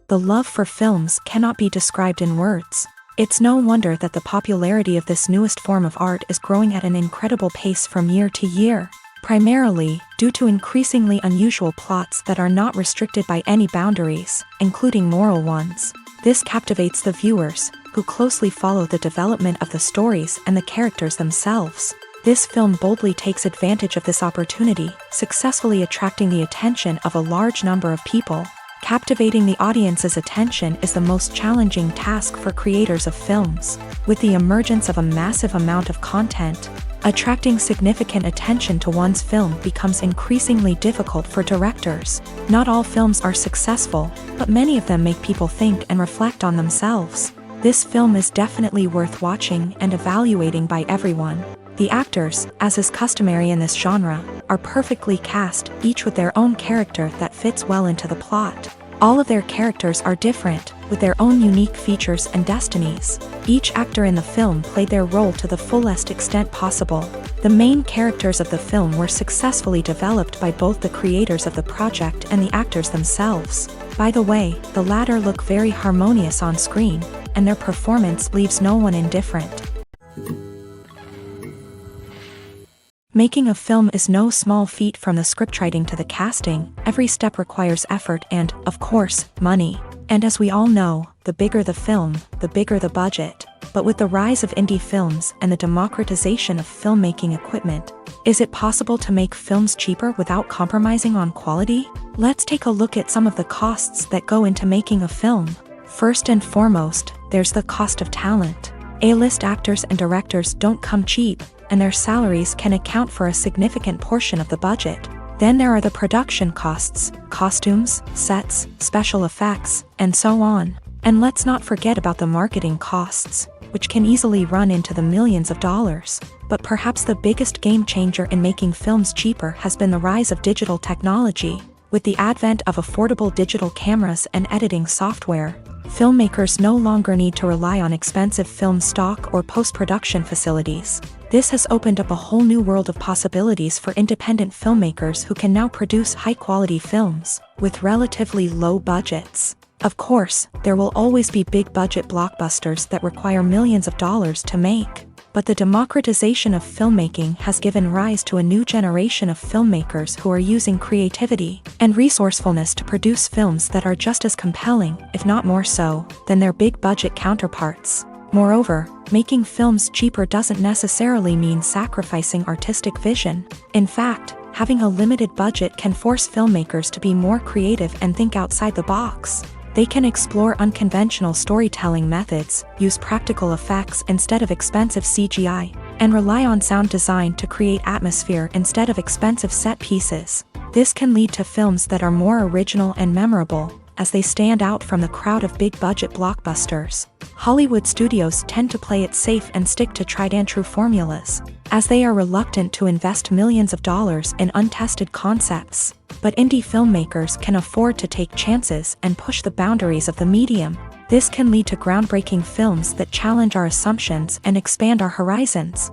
The love for films cannot be described in words. It's no wonder that the popularity of this newest form of art is growing at an incredible pace from year to year, primarily due to increasingly unusual plots that are not restricted by any boundaries, including moral ones. This captivates the viewers, who closely follow the development of the stories and the characters themselves. This film boldly takes advantage of this opportunity, successfully attracting the attention of a large number of people. Captivating the audience's attention is the most challenging task for creators of films. With the emergence of a massive amount of content, attracting significant attention to one's film becomes increasingly difficult for directors. Not all films are successful, but many of them make people think and reflect on themselves. This film is definitely worth watching and evaluating by everyone. The actors, as is customary in this genre, are perfectly cast, each with their own character that fits well into the plot. All of their characters are different, with their own unique features and destinies. Each actor in the film played their role to the fullest extent possible. The main characters of the film were successfully developed by both the creators of the project and the actors themselves. By the way, the latter look very harmonious on screen, and their performance leaves no one indifferent. Making a film is no small feat. From the scriptwriting to the casting, every step requires effort and, of course, money. And as we all know, the bigger the film, the bigger the budget. But with the rise of indie films and the democratization of filmmaking equipment, is it possible to make films cheaper without compromising on quality? Let's take a look at some of the costs that go into making a film. First and foremost, there's the cost of talent. A-list actors and directors don't come cheap, and their salaries can account for a significant portion of the budget. Then there are the production costs, costumes, sets, special effects, and so on. And let's not forget about the marketing costs, which can easily run into the millions of dollars. But perhaps the biggest game changer in making films cheaper has been the rise of digital technology. With the advent of affordable digital cameras and editing software, filmmakers no longer need to rely on expensive film stock or post-production facilities. This has opened up a whole new world of possibilities for independent filmmakers who can now produce high-quality films with relatively low budgets. Of course, there will always be big-budget blockbusters that require millions of dollars to make. But the democratization of filmmaking has given rise to a new generation of filmmakers who are using creativity and resourcefulness to produce films that are just as compelling, if not more so, than their big-budget counterparts. Moreover, making films cheaper doesn't necessarily mean sacrificing artistic vision. In fact, having a limited budget can force filmmakers to be more creative and think outside the box. They can explore unconventional storytelling methods, use practical effects instead of expensive CGI, and rely on sound design to create atmosphere instead of expensive set pieces. This can lead to films that are more original and memorable, as they stand out from the crowd of big-budget blockbusters. Hollywood studios tend to play it safe and stick to tried-and-true formulas, as they are reluctant to invest millions of dollars in untested concepts. But indie filmmakers can afford to take chances and push the boundaries of the medium. This can lead to groundbreaking films that challenge our assumptions and expand our horizons.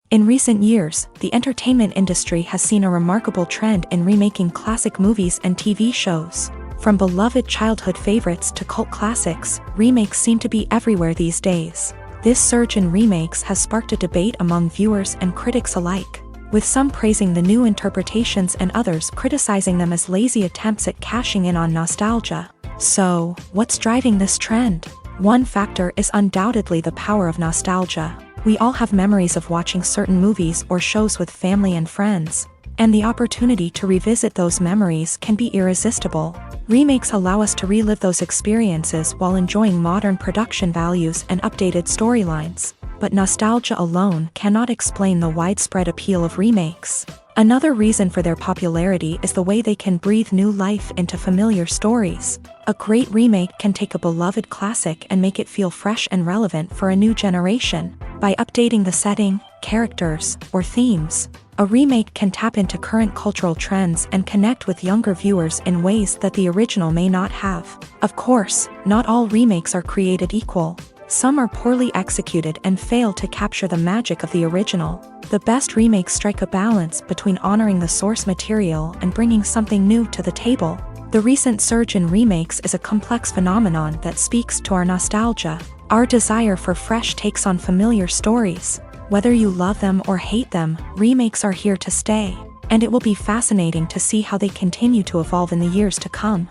In recent years, the entertainment industry has seen a remarkable trend in remaking classic movies and TV shows. From beloved childhood favorites to cult classics, remakes seem to be everywhere these days. This surge in remakes has sparked a debate among viewers and critics alike, with some praising the new interpretations and others criticizing them as lazy attempts at cashing in on nostalgia. So, what's driving this trend? One factor is undoubtedly the power of nostalgia. We all have memories of watching certain movies or shows with family and friends, and the opportunity to revisit those memories can be irresistible. Remakes allow us to relive those experiences while enjoying modern production values and updated storylines. But nostalgia alone cannot explain the widespread appeal of remakes. Another reason for their popularity is the way they can breathe new life into familiar stories. A great remake can take a beloved classic and make it feel fresh and relevant for a new generation. By updating the setting, characters, or themes, a remake can tap into current cultural trends and connect with younger viewers in ways that the original may not have. Of course, not all remakes are created equal. Some are poorly executed and fail to capture the magic of the original. The best remakes strike a balance between honoring the source material and bringing something new to the table. The recent surge in remakes is a complex phenomenon that speaks to our nostalgia, our desire for fresh takes on familiar stories. Whether you love them or hate them, remakes are here to stay, and it will be fascinating to see how they continue to evolve in the years to come.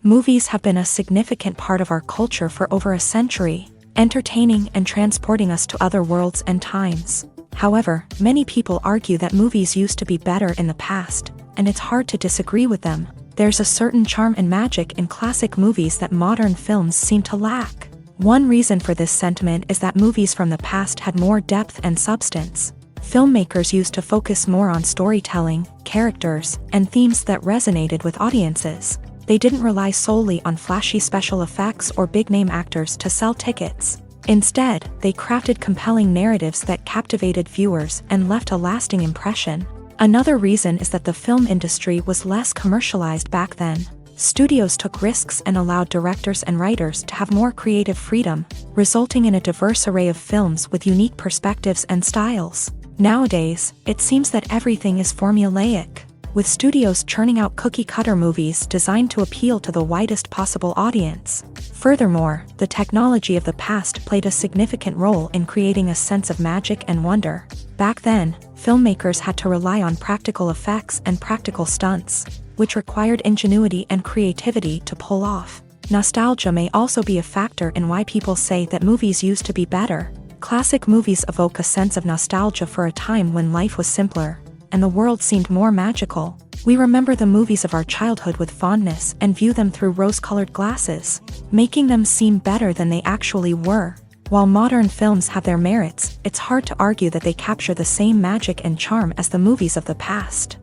Movies have been a significant part of our culture for over a century, entertaining and transporting us to other worlds and times. However, many people argue that movies used to be better in the past, and it's hard to disagree with them. There's a certain charm and magic in classic movies that modern films seem to lack. One reason for this sentiment is that movies from the past had more depth and substance. Filmmakers used to focus more on storytelling, characters, and themes that resonated with audiences. They didn't rely solely on flashy special effects or big-name actors to sell tickets. Instead, they crafted compelling narratives that captivated viewers and left a lasting impression. Another reason is that the film industry was less commercialized back then. Studios took risks and allowed directors and writers to have more creative freedom, resulting in a diverse array of films with unique perspectives and styles. Nowadays, it seems that everything is formulaic, with studios churning out cookie-cutter movies designed to appeal to the widest possible audience. Furthermore, the technology of the past played a significant role in creating a sense of magic and wonder. Back then, filmmakers had to rely on practical effects and practical stunts, which required ingenuity and creativity to pull off. Nostalgia may also be a factor in why people say that movies used to be better. Classic movies evoke a sense of nostalgia for a time when life was simpler, and the world seemed more magical. We remember the movies of our childhood with fondness and view them through rose-colored glasses, making them seem better than they actually were. While modern films have their merits, it's hard to argue that they capture the same magic and charm as the movies of the past.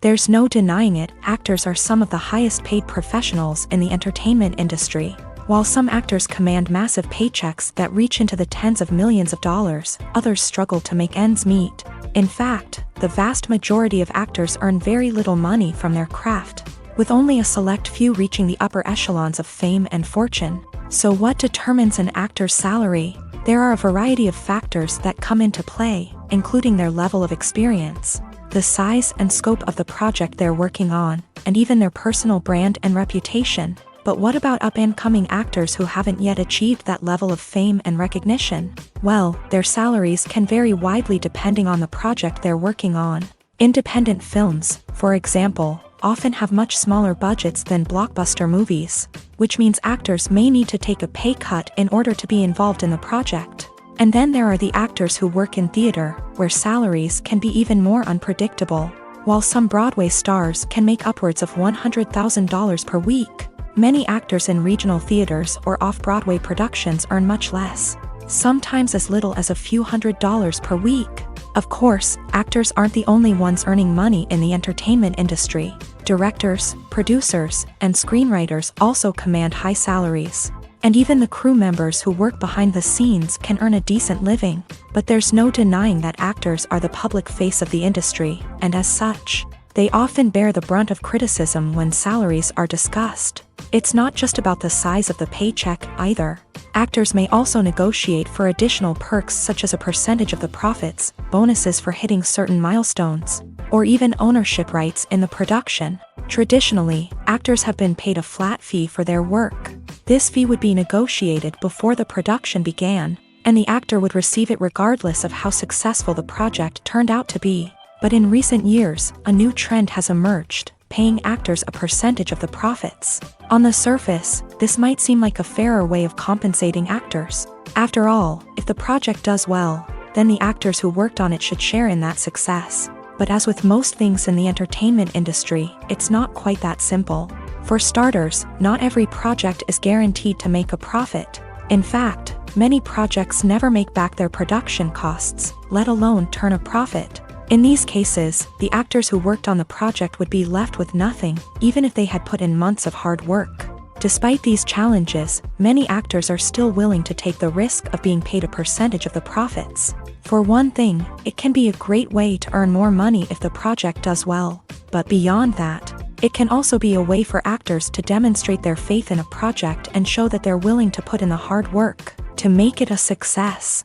There's no denying it, actors are some of the highest-paid professionals in the entertainment industry. While some actors command massive paychecks that reach into the tens of millions of dollars, others struggle to make ends meet. In fact, the vast majority of actors earn very little money from their craft, with only a select few reaching the upper echelons of fame and fortune. So what determines an actor's salary? There are a variety of factors that come into play, including their level of experience, the size and scope of the project they're working on, and even their personal brand and reputation. But what about up-and-coming actors who haven't yet achieved that level of fame and recognition? Well, their salaries can vary widely depending on the project they're working on. Independent films, for example, often have much smaller budgets than blockbuster movies, which means actors may need to take a pay cut in order to be involved in the project. And then there are the actors who work in theater, where salaries can be even more unpredictable. While some Broadway stars can make upwards of $100,000 per week, many actors in regional theaters or off-Broadway productions earn much less, sometimes as little as a few $100s per week. Of course, actors aren't the only ones earning money in the entertainment industry. Directors, producers, and screenwriters also command high salaries. And even the crew members who work behind the scenes can earn a decent living. But there's no denying that actors are the public face of the industry, and as such, they often bear the brunt of criticism when salaries are discussed. It's not just about the size of the paycheck, either. Actors may also negotiate for additional perks such as a percentage of the profits, bonuses for hitting certain milestones, or even ownership rights in the production. Traditionally, actors have been paid a flat fee for their work. This fee would be negotiated before the production began, and the actor would receive it regardless of how successful the project turned out to be. But in recent years, a new trend has emerged, paying actors a percentage of the profits. On the surface, this might seem like a fairer way of compensating actors. After all, if the project does well, then the actors who worked on it should share in that success. But as with most things in the entertainment industry, it's not quite that simple. For starters, not every project is guaranteed to make a profit. In fact, many projects never make back their production costs, let alone turn a profit. In these cases, the actors who worked on the project would be left with nothing, even if they had put in months of hard work. Despite these challenges, many actors are still willing to take the risk of being paid a percentage of the profits. For one thing, it can be a great way to earn more money if the project does well. But beyond that, It can also be a way for actors to demonstrate their faith in a project and show that they're willing to put in the hard work to make it a success.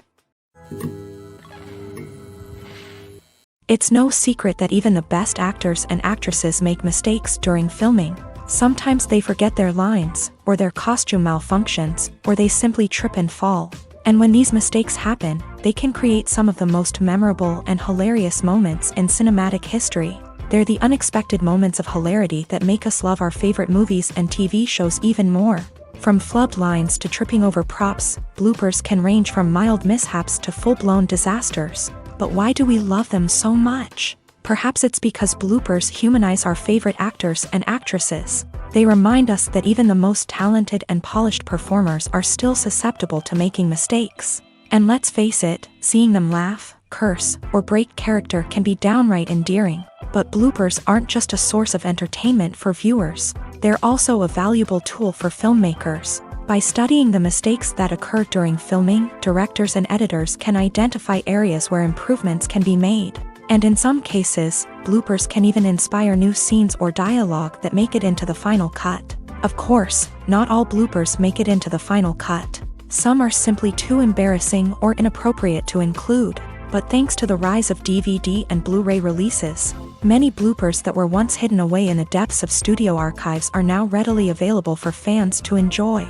It's no secret that even the best actors and actresses make mistakes during filming. Sometimes they forget their lines, or their costume malfunctions, or they simply trip and fall. And when these mistakes happen, they can create some of the most memorable and hilarious moments in cinematic history. They're the unexpected moments of hilarity that make us love our favorite movies and TV shows even more. From flubbed lines to tripping over props, bloopers can range from mild mishaps to full-blown disasters. But why do we love them so much? Perhaps it's because bloopers humanize our favorite actors and actresses. They remind us that even the most talented and polished performers are still susceptible to making mistakes. And let's face it, seeing them laugh, curse, or break character can be downright endearing. But bloopers aren't just a source of entertainment for viewers. They're also a valuable tool for filmmakers. By studying the mistakes that occur during filming, directors and editors can identify areas where improvements can be made. And in some cases, bloopers can even inspire new scenes or dialogue that make it into the final cut. Of course, not all bloopers make it into the final cut. Some are simply too embarrassing or inappropriate to include. But thanks to the rise of DVD and Blu-ray releases, many bloopers that were once hidden away in the depths of studio archives are now readily available for fans to enjoy.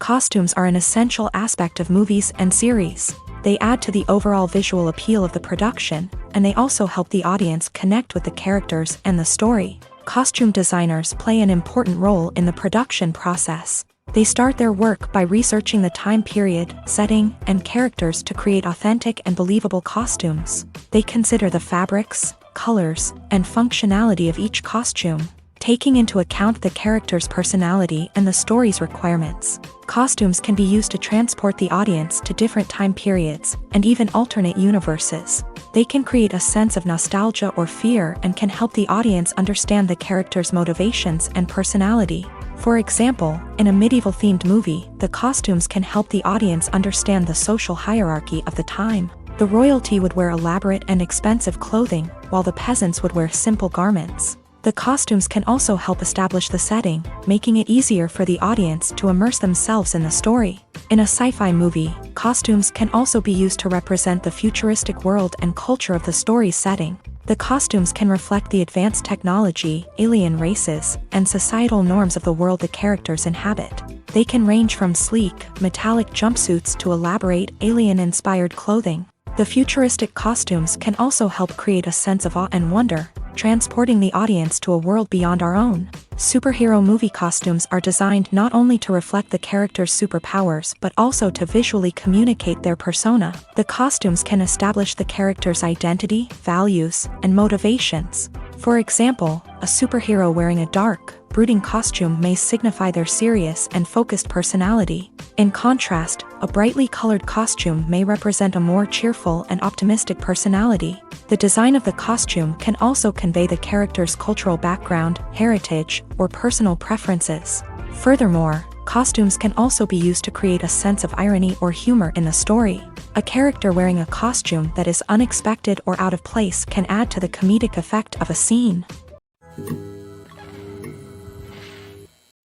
Costumes are an essential aspect of movies and series. They add to the overall visual appeal of the production, and they also help the audience connect with the characters and the story. Costume designers play an important role in the production process. They start their work by researching the time period, setting, and characters to create authentic and believable costumes. They consider the fabrics, colors, and functionality of each costume, taking into account the character's personality and the story's requirements. Costumes can be used to transport the audience to different time periods, and even alternate universes. They can create a sense of nostalgia or fear and can help the audience understand the character's motivations and personality. For example, in a medieval-themed movie, the costumes can help the audience understand the social hierarchy of the time. The royalty would wear elaborate and expensive clothing, while the peasants would wear simple garments. The costumes can also help establish the setting, making it easier for the audience to immerse themselves in the story. In a sci-fi movie, costumes can also be used to represent the futuristic world and culture of the story's setting. The costumes can reflect the advanced technology, alien races, and societal norms of the world the characters inhabit. They can range from sleek, metallic jumpsuits to elaborate, alien-inspired clothing. The futuristic costumes can also help create a sense of awe and wonder, transporting the audience to a world beyond our own. Superhero movie costumes are designed not only to reflect the character's superpowers but also to visually communicate their persona. The costumes can establish the character's identity, values, and motivations. For example, a superhero wearing a dark, brooding costume may signify their serious and focused personality. In contrast, a brightly colored costume may represent a more cheerful and optimistic personality. The design of the costume can also convey the character's cultural background, heritage, or personal preferences. Furthermore, costumes can also be used to create a sense of irony or humor in the story. A character wearing a costume that is unexpected or out of place can add to the comedic effect of a scene.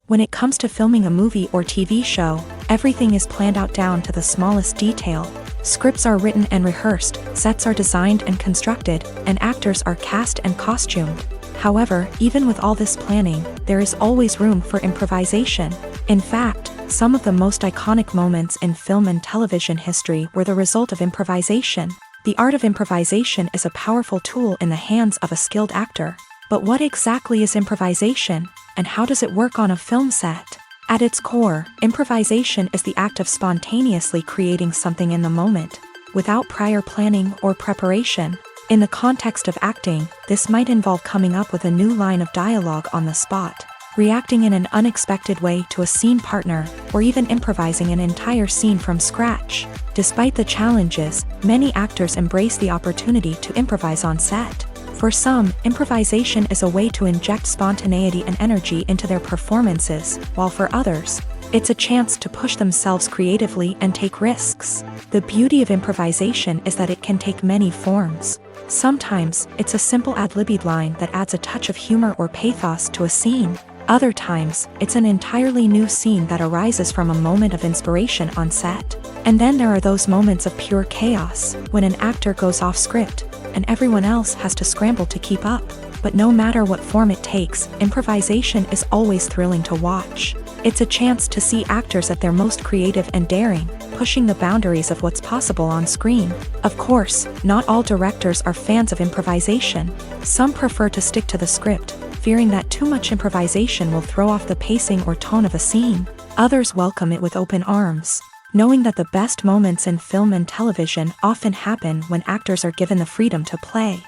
When it comes to filming a movie or TV show, everything is planned out down to the smallest detail. Scripts are written and rehearsed, sets are designed and constructed, and actors are cast and costumed. However, even with all this planning, there is always room for improvisation. In fact, some of the most iconic moments in film and television history were the result of improvisation. The art of improvisation is a powerful tool in the hands of a skilled actor. But what exactly is improvisation, and how does it work on a film set? At its core, improvisation is the act of spontaneously creating something in the moment, without prior planning or preparation. In the context of acting, this might involve coming up with a new line of dialogue on the spot, reacting in an unexpected way to a scene partner, or even improvising an entire scene from scratch. Despite the challenges, many actors embrace the opportunity to improvise on set. For some, improvisation is a way to inject spontaneity and energy into their performances, while for others, It's a chance to push themselves creatively and take risks. The beauty of improvisation is that it can take many forms. Sometimes, it's a simple ad-libbed line that adds a touch of humor or pathos to a scene. Other times, it's an entirely new scene that arises from a moment of inspiration on set. And then there are those moments of pure chaos, when an actor goes off script, and everyone else has to scramble to keep up. But no matter what form it takes, improvisation is always thrilling to watch. It's a chance to see actors at their most creative and daring, pushing the boundaries of what's possible on screen. Of course, not all directors are fans of improvisation. Some prefer to stick to the script, fearing that too much improvisation will throw off the pacing or tone of a scene. Others welcome it with open arms, knowing that the best moments in film and television often happen when actors are given the freedom to play.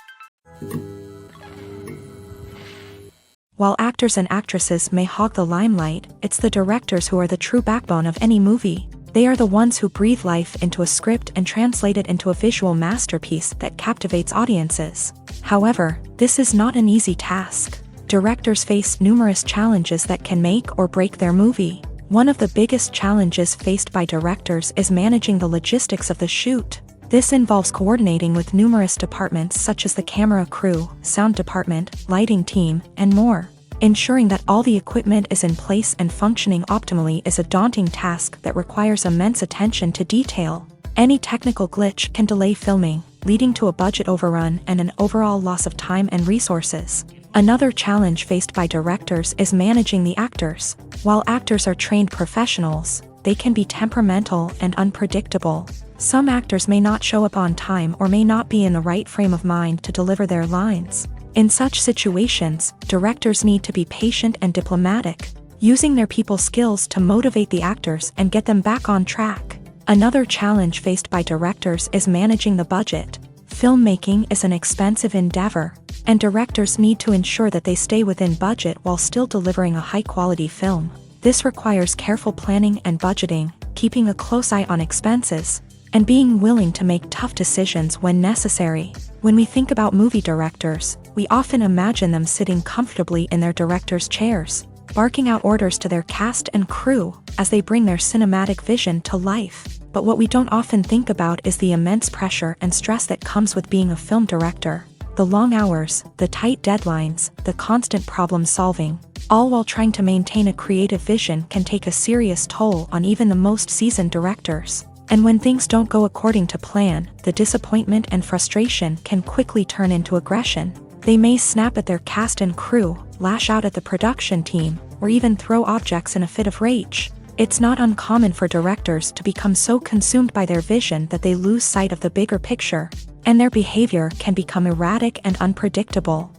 While actors and actresses may hog the limelight, it's the directors who are the true backbone of any movie. They are the ones who breathe life into a script and translate it into a visual masterpiece that captivates audiences. However, this is not an easy task. Directors face numerous challenges that can make or break their movie. One of the biggest challenges faced by directors is managing the logistics of the shoot. This involves coordinating with numerous departments such as the camera crew, sound department, lighting team, and more. Ensuring that all the equipment is in place and functioning optimally is a daunting task that requires immense attention to detail. Any technical glitch can delay filming, leading to a budget overrun and an overall loss of time and resources. Another challenge faced by directors is managing the actors. While actors are trained professionals, they can be temperamental and unpredictable. Some actors may not show up on time or may not be in the right frame of mind to deliver their lines. In such situations, directors need to be patient and diplomatic, using their people skills to motivate the actors and get them back on track. Another challenge faced by directors is managing the budget. Filmmaking is an expensive endeavor, and directors need to ensure that they stay within budget while still delivering a high-quality film. This requires careful planning and budgeting, keeping a close eye on expenses, and being willing to make tough decisions when necessary. When we think about movie directors, we often imagine them sitting comfortably in their director's chairs, barking out orders to their cast and crew as they bring their cinematic vision to life. But what we don't often think about is the immense pressure and stress that comes with being a film director. The long hours, the tight deadlines, the constant problem solving, all while trying to maintain a creative vision can take a serious toll on even the most seasoned directors. And when things don't go according to plan, the disappointment and frustration can quickly turn into aggression. They may snap at their cast and crew, lash out at the production team, or even throw objects in a fit of rage. It's not uncommon for directors to become so consumed by their vision that they lose sight of the bigger picture, and their behavior can become erratic and unpredictable.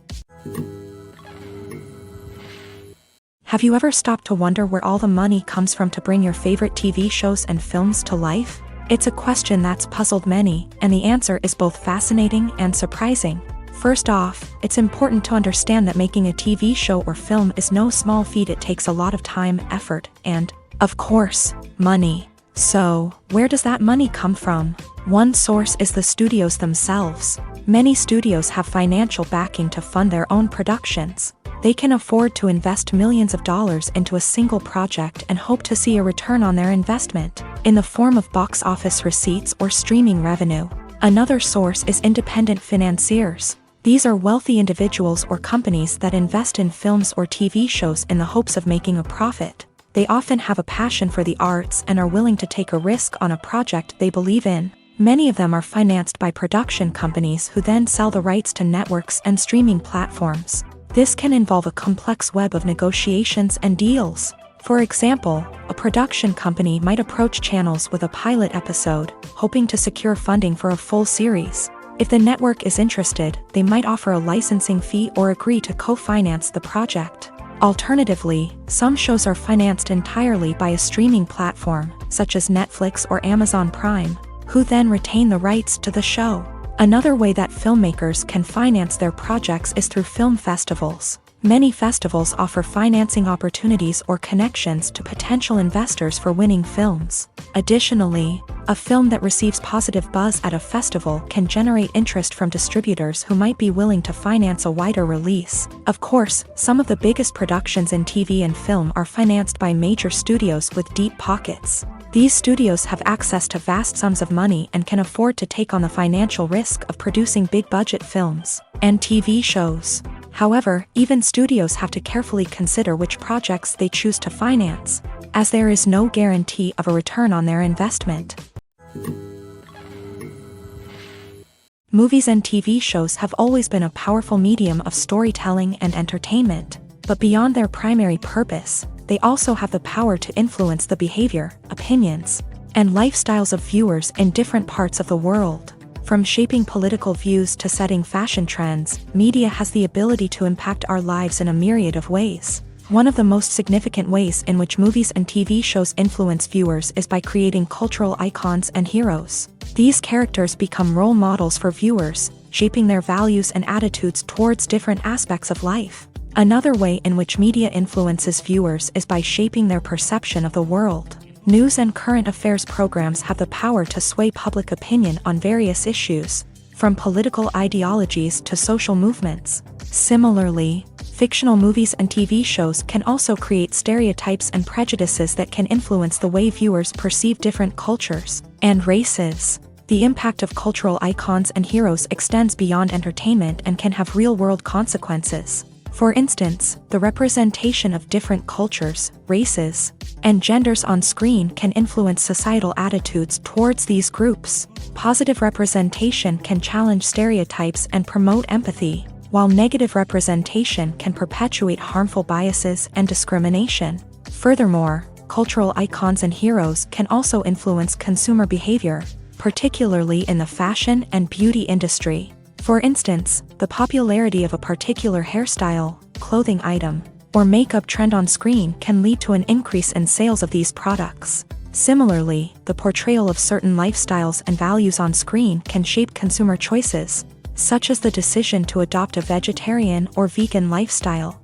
Have you ever stopped to wonder where all the money comes from to bring your favorite TV shows and films to life? It's a question that's puzzled many, and the answer is both fascinating and surprising. First off, it's important to understand that making a TV show or film is no small feat. It takes a lot of time, effort, and, of course, money. So, where does that money come from? One source is the studios themselves. Many studios have financial backing to fund their own productions. They can afford to invest millions of dollars into a single project and hope to see a return on their investment, in the form of box office receipts or streaming revenue. Another source is independent financiers. These are wealthy individuals or companies that invest in films or TV shows in the hopes of making a profit. They often have a passion for the arts and are willing to take a risk on a project they believe in. Many of them are financed by production companies who then sell the rights to networks and streaming platforms. This can involve a complex web of negotiations and deals. For example, a production company might approach channels with a pilot episode, hoping to secure funding for a full series. If the network is interested, they might offer a licensing fee or agree to co-finance the project. Alternatively, some shows are financed entirely by a streaming platform, such as Netflix or Amazon Prime, who then retain the rights to the show. Another way that filmmakers can finance their projects is through film festivals. Many festivals offer financing opportunities or connections to potential investors for winning films. Additionally, a film that receives positive buzz at a festival can generate interest from distributors who might be willing to finance a wider release. Of course, some of the biggest productions in TV and film are financed by major studios with deep pockets. These studios have access to vast sums of money and can afford to take on the financial risk of producing big-budget films and TV shows. However, even studios have to carefully consider which projects they choose to finance, as there is no guarantee of a return on their investment. Movies and TV shows have always been a powerful medium of storytelling and entertainment, but beyond their primary purpose, they also have the power to influence the behavior, opinions, and lifestyles of viewers in different parts of the world. From shaping political views to setting fashion trends, media has the ability to impact our lives in a myriad of ways. One of the most significant ways in which movies and TV shows influence viewers is by creating cultural icons and heroes. These characters become role models for viewers, shaping their values and attitudes towards different aspects of life. Another way in which media influences viewers is by shaping their perception of the world. News and current affairs programs have the power to sway public opinion on various issues, from political ideologies to social movements. Similarly, fictional movies and TV shows can also create stereotypes and prejudices that can influence the way viewers perceive different cultures and races. The impact of cultural icons and heroes extends beyond entertainment and can have real-world consequences. For instance, the representation of different cultures, races, and genders on screen can influence societal attitudes towards these groups. Positive representation can challenge stereotypes and promote empathy, while negative representation can perpetuate harmful biases and discrimination. Furthermore, cultural icons and heroes can also influence consumer behavior, particularly in the fashion and beauty industry. For instance, the popularity of a particular hairstyle, clothing item, or makeup trend on screen can lead to an increase in sales of these products. Similarly, the portrayal of certain lifestyles and values on screen can shape consumer choices, such as the decision to adopt a vegetarian or vegan lifestyle.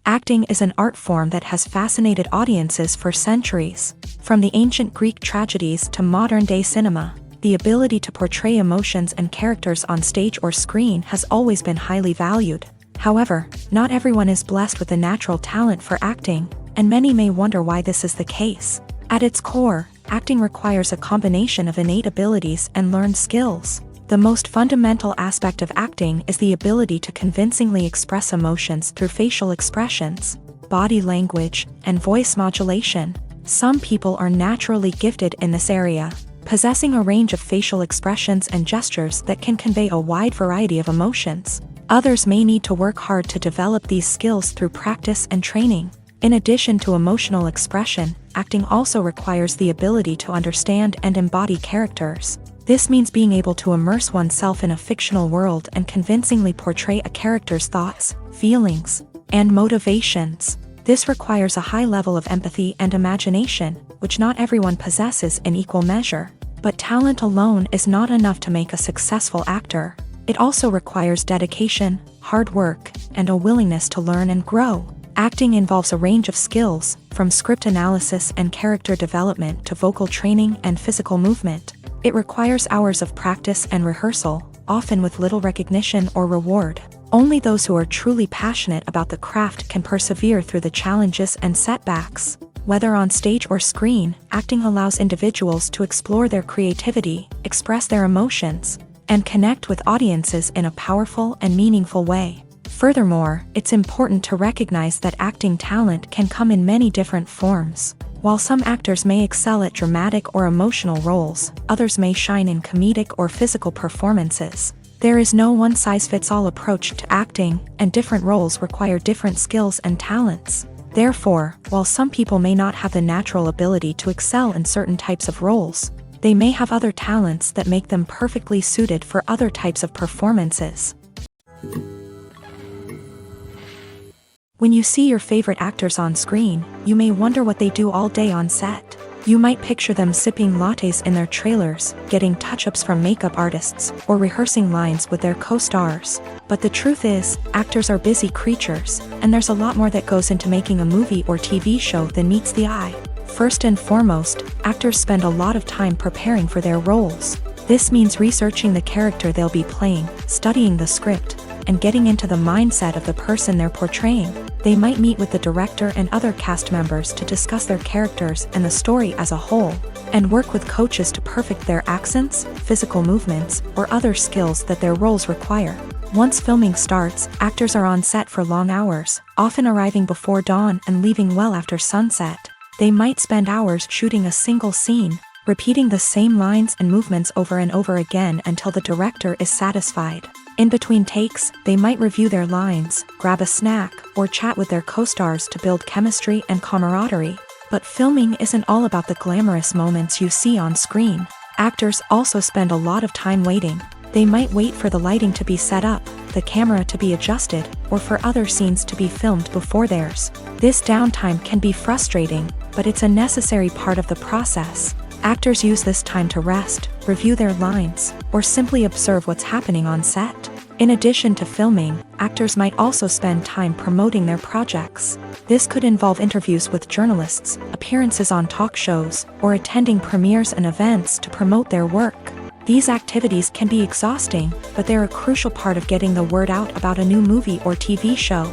Acting is an art form that has fascinated audiences for centuries. From the ancient Greek tragedies to modern-day cinema, the ability to portray emotions and characters on stage or screen has always been highly valued. However, not everyone is blessed with a natural talent for acting, and many may wonder why this is the case. At its core, acting requires a combination of innate abilities and learned skills. The most fundamental aspect of acting is the ability to convincingly express emotions through facial expressions, body language, and voice modulation. Some people are naturally gifted in this area, possessing a range of facial expressions and gestures that can convey a wide variety of emotions. Others may need to work hard to develop these skills through practice and training. In addition to emotional expression, acting also requires the ability to understand and embody characters. This means being able to immerse oneself in a fictional world and convincingly portray a character's thoughts, feelings, and motivations. This requires a high level of empathy and imagination, which not everyone possesses in equal measure. But talent alone is not enough to make a successful actor. It also requires dedication, hard work, and a willingness to learn and grow. Acting involves a range of skills, from script analysis and character development to vocal training and physical movement. It requires hours of practice and rehearsal, often with little recognition or reward. Only those who are truly passionate about the craft can persevere through the challenges and setbacks. Whether on stage or screen, acting allows individuals to explore their creativity, express their emotions, and connect with audiences in a powerful and meaningful way. Furthermore, it's important to recognize that acting talent can come in many different forms. While some actors may excel at dramatic or emotional roles, others may shine in comedic or physical performances. There is no one-size-fits-all approach to acting, and different roles require different skills and talents. Therefore, while some people may not have the natural ability to excel in certain types of roles, they may have other talents that make them perfectly suited for other types of performances. When you see your favorite actors on screen, you may wonder what they do all day on set. You might picture them sipping lattes in their trailers, getting touch-ups from makeup artists, or rehearsing lines with their co-stars. But the truth is, actors are busy creatures, and there's a lot more that goes into making a movie or TV show than meets the eye. First and foremost, actors spend a lot of time preparing for their roles. This means researching the character they'll be playing, studying the script, and getting into the mindset of the person they're portraying. They might meet with the director and other cast members to discuss their characters and the story as a whole, and work with coaches to perfect their accents, physical movements, or other skills that their roles require. Once filming starts, actors are on set for long hours, often arriving before dawn and leaving well after sunset. They might spend hours shooting a single scene, repeating the same lines and movements over and over again until the director is satisfied. In between takes, they might review their lines, grab a snack, or chat with their co-stars to build chemistry and camaraderie. But filming isn't all about the glamorous moments you see on screen. Actors also spend a lot of time waiting. They might wait for the lighting to be set up, the camera to be adjusted, or for other scenes to be filmed before theirs. This downtime can be frustrating, but it's a necessary part of the process. Actors use this time to rest, review their lines, or simply observe what's happening on set. In addition to filming, actors might also spend time promoting their projects. This could involve interviews with journalists, appearances on talk shows, or attending premieres and events to promote their work. These activities can be exhausting, but they're a crucial part of getting the word out about a new movie or TV show.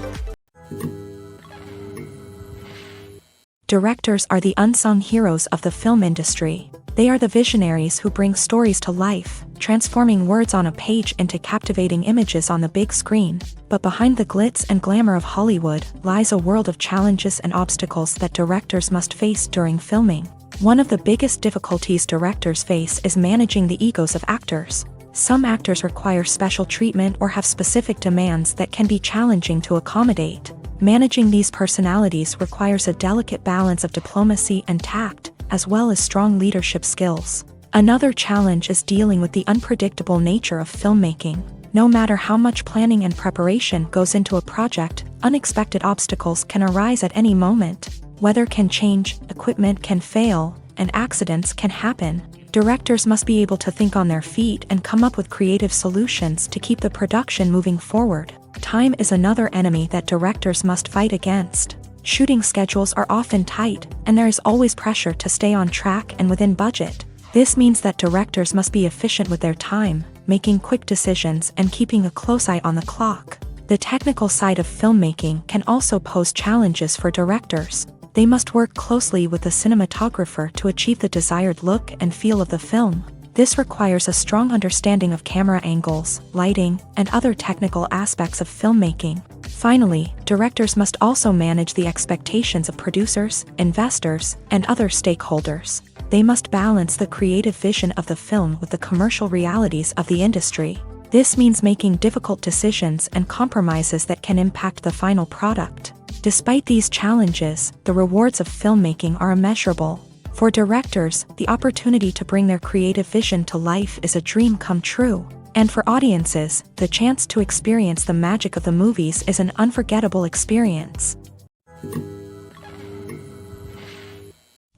Directors are the unsung heroes of the film industry. They are the visionaries who bring stories to life, transforming words on a page into captivating images on the big screen. But behind the glitz and glamour of Hollywood lies a world of challenges and obstacles that directors must face during filming. One of the biggest difficulties directors face is managing the egos of actors. Some actors require special treatment or have specific demands that can be challenging to accommodate. Managing these personalities requires a delicate balance of diplomacy and tact, as well as strong leadership skills. Another challenge is dealing with the unpredictable nature of filmmaking. No matter how much planning and preparation goes into a project, unexpected obstacles can arise at any moment. Weather can change, equipment can fail, and accidents can happen. Directors must be able to think on their feet and come up with creative solutions to keep the production moving forward. Time is another enemy that directors must fight against. Shooting schedules are often tight, and there is always pressure to stay on track and within budget. This means that directors must be efficient with their time, making quick decisions and keeping a close eye on the clock. The technical side of filmmaking can also pose challenges for directors. They must work closely with the cinematographer to achieve the desired look and feel of the film. This requires a strong understanding of camera angles, lighting, and other technical aspects of filmmaking. Finally, directors must also manage the expectations of producers, investors, and other stakeholders. They must balance the creative vision of the film with the commercial realities of the industry. This means making difficult decisions and compromises that can impact the final product. Despite these challenges, the rewards of filmmaking are immeasurable. For directors, the opportunity to bring their creative vision to life is a dream come true. And for audiences, the chance to experience the magic of the movies is an unforgettable experience.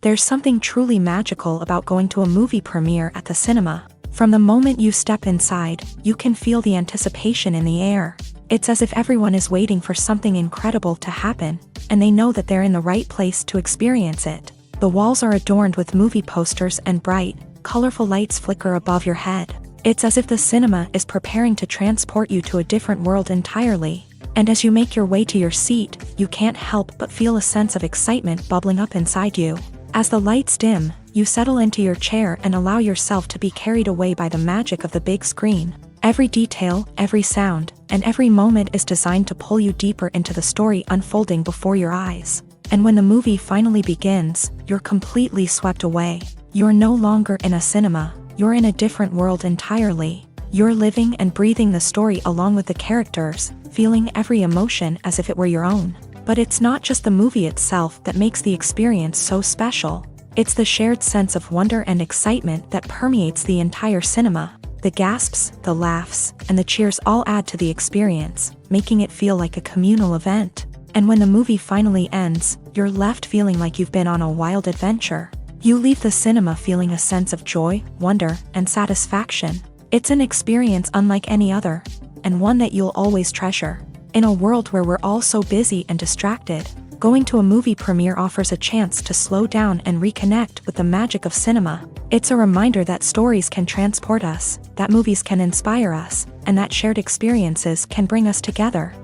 There's something truly magical about going to a movie premiere at the cinema. From the moment you step inside, you can feel the anticipation in the air. It's as if everyone is waiting for something incredible to happen, and they know that they're in the right place to experience it. The walls are adorned with movie posters and bright, colorful lights flicker above your head. It's as if the cinema is preparing to transport you to a different world entirely. And as you make your way to your seat, you can't help but feel a sense of excitement bubbling up inside you. As the lights dim, you settle into your chair and allow yourself to be carried away by the magic of the big screen. Every detail, every sound, and every moment is designed to pull you deeper into the story unfolding before your eyes. And when the movie finally begins, you're completely swept away. You're no longer in a cinema, you're in a different world entirely. You're living and breathing the story along with the characters, feeling every emotion as if it were your own. But it's not just the movie itself that makes the experience so special. It's the shared sense of wonder and excitement that permeates the entire cinema. The gasps, the laughs, and the cheers all add to the experience, making it feel like a communal event. And when the movie finally ends, you're left feeling like you've been on a wild adventure. You leave the cinema feeling a sense of joy, wonder, and satisfaction. It's an experience unlike any other, and one that you'll always treasure. In a world where we're all so busy and distracted, going to a movie premiere offers a chance to slow down and reconnect with the magic of cinema. It's a reminder that stories can transport us, that movies can inspire us, and that shared experiences can bring us together.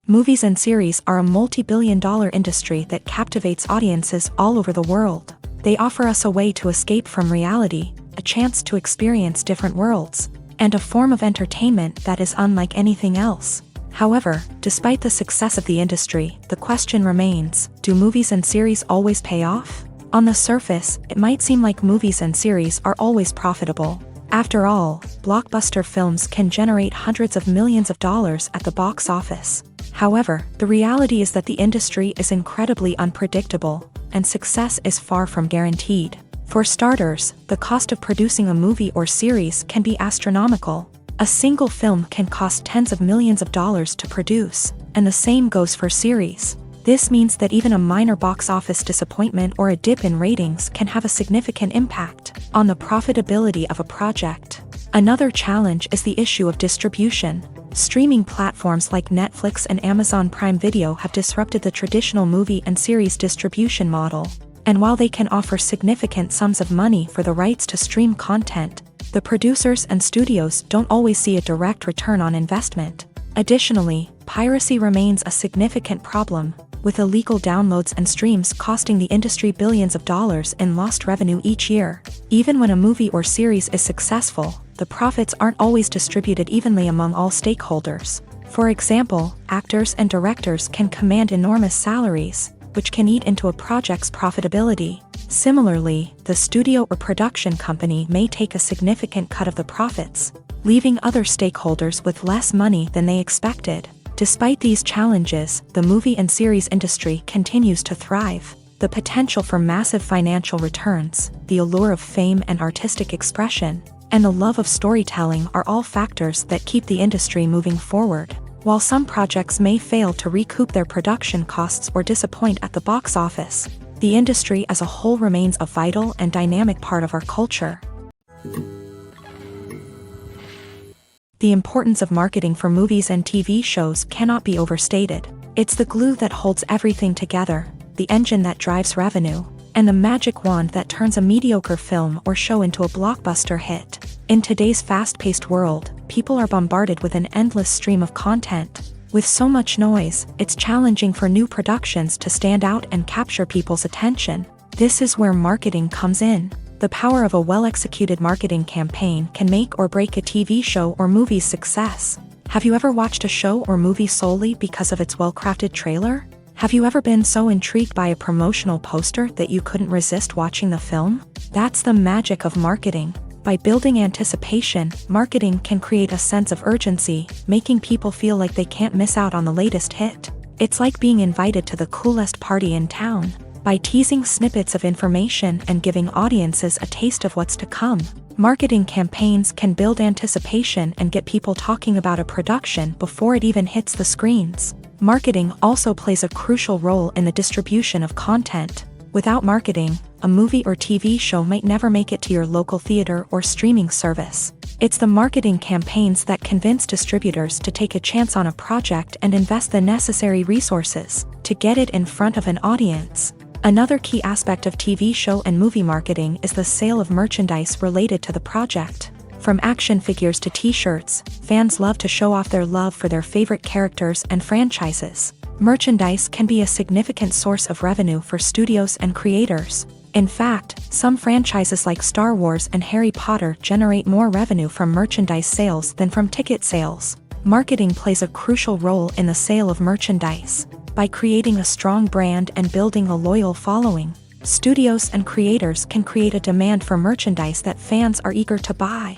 Movies and series are a multi-billion-dollar industry that captivates audiences all over the world. They offer us a way to escape from reality, a chance to experience different worlds, and a form of entertainment that is unlike anything else. However, despite the success of the industry, the question remains, do movies and series always pay off? On the surface, it might seem like movies and series are always profitable. After all, blockbuster films can generate hundreds of millions of dollars at the box office. However, the reality is that the industry is incredibly unpredictable, and success is far from guaranteed. For starters, the cost of producing a movie or series can be astronomical. A single film can cost tens of millions of dollars to produce, and the same goes for series. This means that even a minor box office disappointment or a dip in ratings can have a significant impact on the profitability of a project. Another challenge is the issue of distribution. Streaming platforms like Netflix and Amazon Prime Video have disrupted the traditional movie and series distribution model. And while they can offer significant sums of money for the rights to stream content, the producers and studios don't always see a direct return on investment. Additionally, piracy remains a significant problem, with illegal downloads and streams costing the industry billions of dollars in lost revenue each year. Even when a movie or series is successful, the profits aren't always distributed evenly among all stakeholders. For example, actors and directors can command enormous salaries, which can eat into a project's profitability. Similarly, the studio or production company may take a significant cut of the profits, leaving other stakeholders with less money than they expected. Despite these challenges, the movie and series industry continues to thrive. The potential for massive financial returns, the allure of fame and artistic expression, and the love of storytelling are all factors that keep the industry moving forward. While some projects may fail to recoup their production costs or disappoint at the box office, the industry as a whole remains a vital and dynamic part of our culture. The importance of marketing for movies and TV shows cannot be overstated. It's the glue that holds everything together, the engine that drives revenue, and the magic wand that turns a mediocre film or show into a blockbuster hit. In today's fast-paced world, people are bombarded with an endless stream of content. With so much noise, it's challenging for new productions to stand out and capture people's attention. This is where marketing comes in. The power of a well-executed marketing campaign can make or break a TV show or movie's success. Have you ever watched a show or movie solely because of its well-crafted trailer? Have you ever been so intrigued by a promotional poster that you couldn't resist watching the film? That's the magic of marketing. By building anticipation, marketing can create a sense of urgency, making people feel like they can't miss out on the latest hit. It's like being invited to the coolest party in town. By teasing snippets of information and giving audiences a taste of what's to come, marketing campaigns can build anticipation and get people talking about a production before it even hits the screens. Marketing also plays a crucial role in the distribution of content. Without marketing, a movie or TV show might never make it to your local theater or streaming service. It's the marketing campaigns that convince distributors to take a chance on a project and invest the necessary resources to get it in front of an audience. Another key aspect of TV show and movie marketing is the sale of merchandise related to the project. From action figures to t-shirts, fans love to show off their love for their favorite characters and franchises. Merchandise can be a significant source of revenue for studios and creators. In fact, some franchises like Star Wars and Harry Potter generate more revenue from merchandise sales than from ticket sales. Marketing plays a crucial role in the sale of merchandise. By creating a strong brand and building a loyal following, studios and creators can create a demand for merchandise that fans are eager to buy.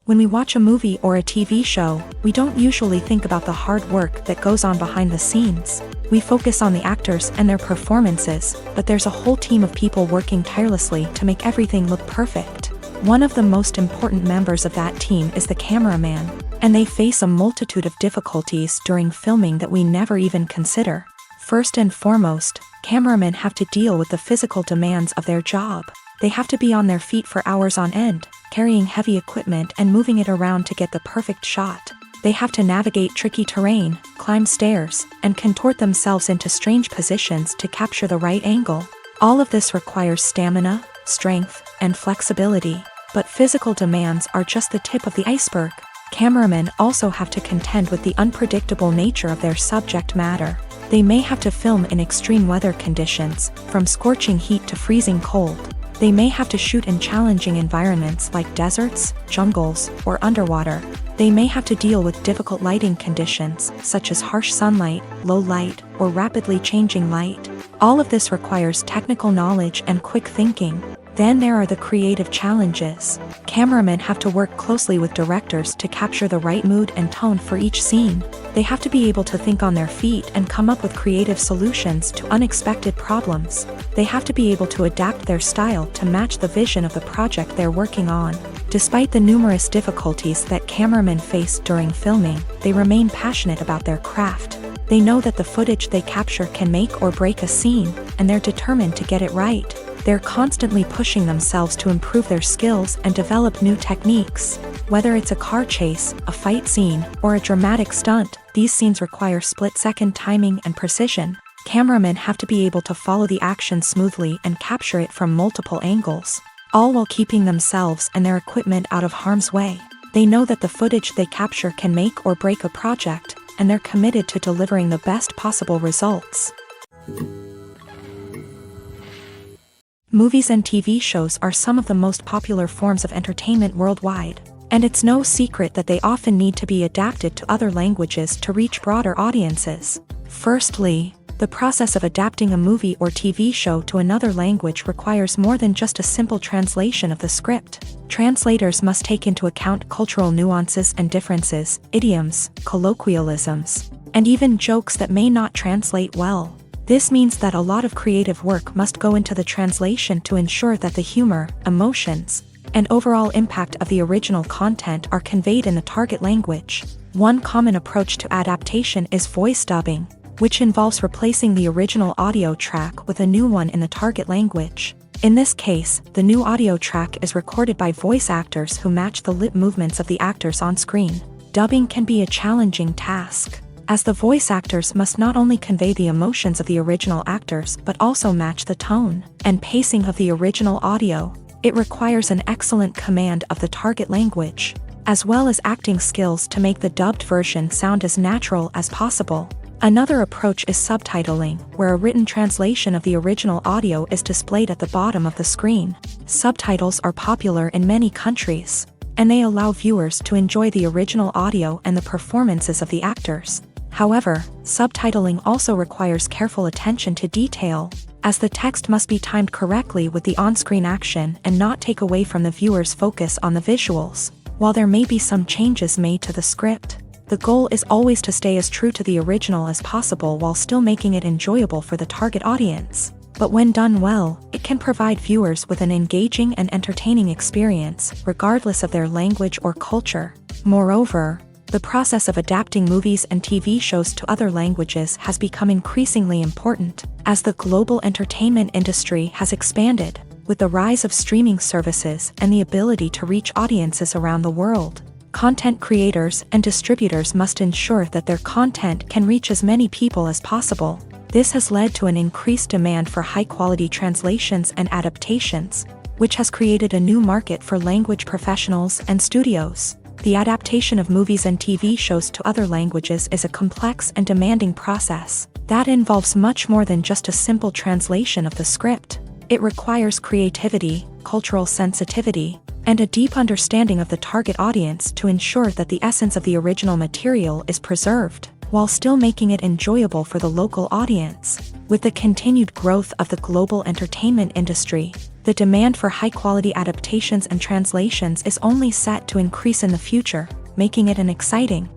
When we watch a movie or a TV show, we don't usually think about the hard work that goes on behind the scenes. We focus on the actors and their performances, but there's a whole team of people working tirelessly to make everything look perfect. One of the most important members of that team is the cameraman. And they face a multitude of difficulties during filming that we never even consider. First and foremost, cameramen have to deal with the physical demands of their job. They have to be on their feet for hours on end, carrying heavy equipment and moving it around to get the perfect shot. They have to navigate tricky terrain, climb stairs, and contort themselves into strange positions to capture the right angle. All of this requires stamina, strength, and flexibility. But physical demands are just the tip of the iceberg. Cameramen also have to contend with the unpredictable nature of their subject matter. They may have to film in extreme weather conditions, from scorching heat to freezing cold. They may have to shoot in challenging environments like deserts, jungles, or underwater. They may have to deal with difficult lighting conditions, such as harsh sunlight, low light, or rapidly changing light. All of this requires technical knowledge and quick thinking. Then there are the creative challenges. Cameramen have to work closely with directors to capture the right mood and tone for each scene. They have to be able to think on their feet and come up with creative solutions to unexpected problems. They have to be able to adapt their style to match the vision of the project they're working on. Despite the numerous difficulties that cameramen face during filming, they remain passionate about their craft. They know that the footage they capture can make or break a scene, and they're determined to get it right. They're constantly pushing themselves to improve their skills and develop new techniques. Whether it's a car chase, a fight scene, or a dramatic stunt, these scenes require split-second timing and precision. Cameramen have to be able to follow the action smoothly and capture it from multiple angles, all while keeping themselves and their equipment out of harm's way. They know that the footage they capture can make or break a project, and they're committed to delivering the best possible results. Movies and TV shows are some of the most popular forms of entertainment worldwide, and it's no secret that they often need to be adapted to other languages to reach broader audiences. Firstly, the process of adapting a movie or TV show to another language requires more than just a simple translation of the script. Translators must take into account cultural nuances and differences, idioms, colloquialisms, and even jokes that may not translate well. This means that a lot of creative work must go into the translation to ensure that the humor, emotions, and overall impact of the original content are conveyed in the target language. One common approach to adaptation is voice dubbing, which involves replacing the original audio track with a new one in the target language. In this case, the new audio track is recorded by voice actors who match the lip movements of the actors on screen. Dubbing can be a challenging task, as the voice actors must not only convey the emotions of the original actors but also match the tone and pacing of the original audio. It requires an excellent command of the target language, as well as acting skills to make the dubbed version sound as natural as possible. Another approach is subtitling, where a written translation of the original audio is displayed at the bottom of the screen. Subtitles are popular in many countries, and they allow viewers to enjoy the original audio and the performances of the actors. However, subtitling also requires careful attention to detail, as the text must be timed correctly with the on-screen action and not take away from the viewer's focus on the visuals. While there may be some changes made to the script, the goal is always to stay as true to the original as possible while still making it enjoyable for the target audience. But when done well, it can provide viewers with an engaging and entertaining experience, regardless of their language or culture. Moreover, the process of adapting movies and TV shows to other languages has become increasingly important, as the global entertainment industry has expanded, with the rise of streaming services and the ability to reach audiences around the world. Content creators and distributors must ensure that their content can reach as many people as possible. This has led to an increased demand for high-quality translations and adaptations, which has created a new market for language professionals and studios. The adaptation of movies and TV shows to other languages is a complex and demanding process that involves much more than just a simple translation of the script. It requires creativity, cultural sensitivity, and a deep understanding of the target audience to ensure that the essence of the original material is preserved, while still making it enjoyable for the local audience. With the continued growth of the global entertainment industry, the demand for high-quality adaptations and translations is only set to increase in the future, making it an exciting.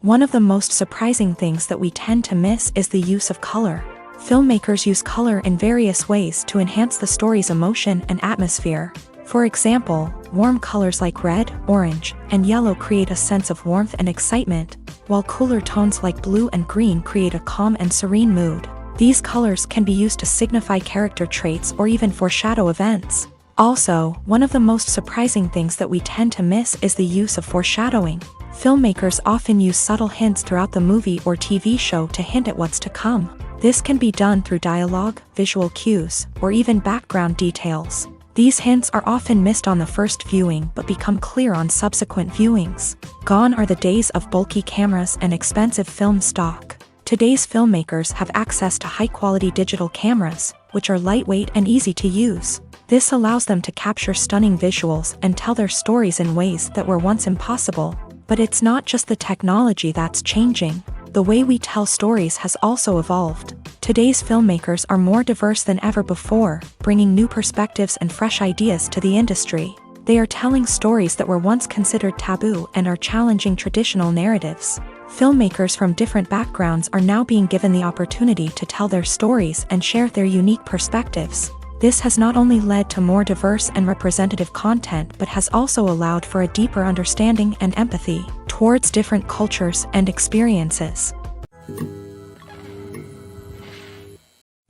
One of the most surprising things that we tend to miss is the use of color. Filmmakers use color in various ways to enhance the story's emotion and atmosphere. For example, Warm colors like red, orange, and yellow create a sense of warmth and excitement, while cooler tones like blue and green create a calm and serene mood. These colors can be used to signify character traits or even foreshadow events. Also, one of the most surprising things that we tend to miss is the use of foreshadowing. Filmmakers often use subtle hints throughout the movie or TV show to hint at what's to come. This can be done through dialogue, visual cues, or even background details. These hints are often missed on the first viewing but become clear on subsequent viewings. Gone are the days of bulky cameras and expensive film stock. Today's filmmakers have access to high-quality digital cameras, which are lightweight and easy to use. This allows them to capture stunning visuals and tell their stories in ways that were once impossible. But it's not just the technology that's changing. The way we tell stories has also evolved. Today's filmmakers are more diverse than ever before, bringing new perspectives and fresh ideas to the industry. They are telling stories that were once considered taboo and are challenging traditional narratives. Filmmakers from different backgrounds are now being given the opportunity to tell their stories and share their unique perspectives. This has not only led to more diverse and representative content but has also allowed for a deeper understanding and empathy towards different cultures and experiences.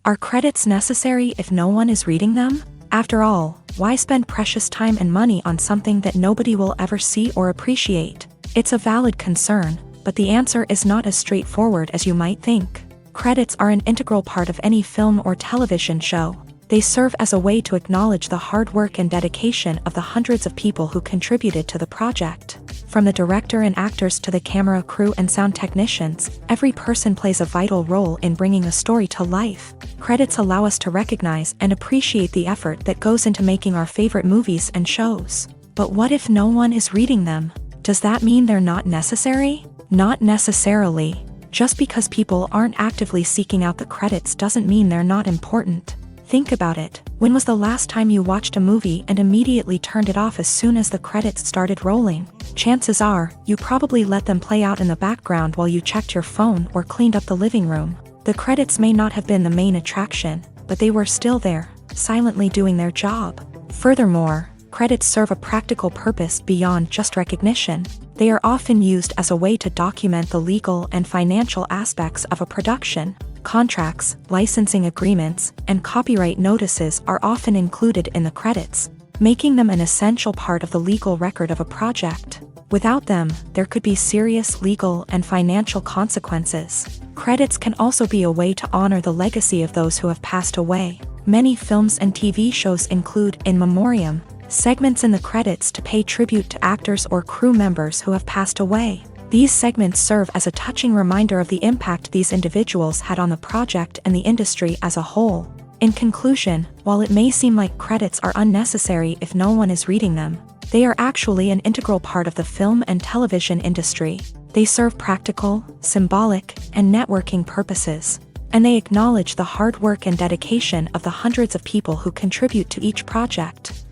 Are credits necessary if no one is reading them? After all, why spend precious time and money on something that nobody will ever see or appreciate? It's a valid concern, but the answer is not as straightforward as you might think. Credits are an integral part of any film or television show. They serve as a way to acknowledge the hard work and dedication of the hundreds of people who contributed to the project. From the director and actors to the camera crew and sound technicians, every person plays a vital role in bringing a story to life. Credits allow us to recognize and appreciate the effort that goes into making our favorite movies and shows. But what if no one is reading them? Does that mean they're not necessary? Not necessarily. Just because people aren't actively seeking out the credits doesn't mean they're not important. Think about it. When was the last time you watched a movie and immediately turned it off as soon as the credits started rolling? Chances are, you probably let them play out in the background while you checked your phone or cleaned up the living room. The credits may not have been the main attraction, but they were still there, silently doing their job. Furthermore, credits serve a practical purpose beyond just recognition. They are often used as a way to document the legal and financial aspects of a production. Contracts, licensing agreements, and copyright notices are often included in the credits, making them an essential part of the legal record of a project. Without them, there could be serious legal and financial consequences. Credits can also be a way to honor the legacy of those who have passed away. Many films and TV shows include in memoriam segments in the credits to pay tribute to actors or crew members who have passed away. These segments serve as a touching reminder of the impact these individuals had on the project and the industry as a whole. In conclusion, while it may seem like credits are unnecessary if no one is reading them, they are actually an integral part of the film and television industry. They serve practical, symbolic, and networking purposes, and they acknowledge the hard work and dedication of the hundreds of people who contribute to each project.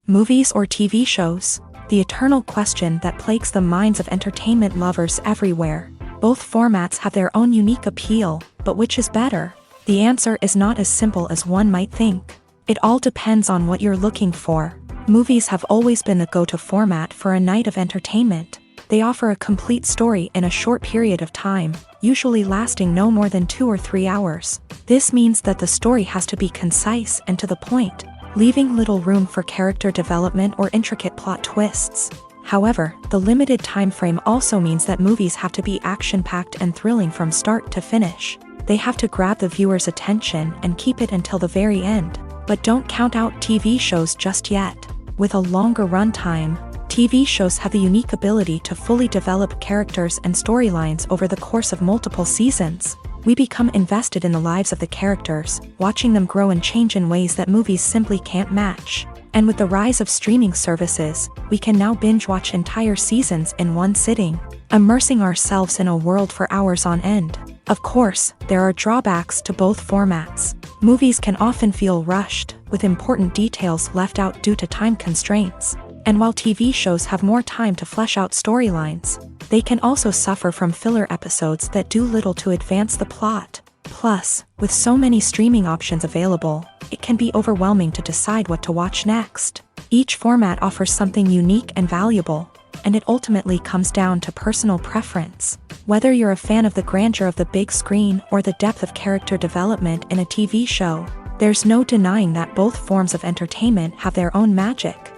Movies or TV shows? The eternal question that plagues the minds of entertainment lovers everywhere. Both formats have their own unique appeal, but which is better? The answer is not as simple as one might think. It all depends on what you're looking for. Movies have always been the go-to format for a night of entertainment. They offer a complete story in a short period of time, usually lasting no more than 2 or 3 hours. This means that the story has to be concise and to the point, leaving little room for character development or intricate plot twists. However, the limited time frame also means that movies have to be action-packed and thrilling from start to finish. They have to grab the viewer's attention and keep it until the very end. But don't count out TV shows just yet. With a longer runtime, TV shows have the unique ability to fully develop characters and storylines over the course of multiple seasons. We become invested in the lives of the characters, watching them grow and change in ways that movies simply can't match. And with the rise of streaming services, we can now binge-watch entire seasons in one sitting, immersing ourselves in a world for hours on end. Of course, there are drawbacks to both formats. Movies can often feel rushed, with important details left out due to time constraints. And while TV shows have more time to flesh out storylines, they can also suffer from filler episodes that do little to advance the plot. Plus, with so many streaming options available, it can be overwhelming to decide what to watch next. Each format offers something unique and valuable, and it ultimately comes down to personal preference. Whether you're a fan of the grandeur of the big screen or the depth of character development in a TV show, there's no denying that both forms of entertainment have their own magic.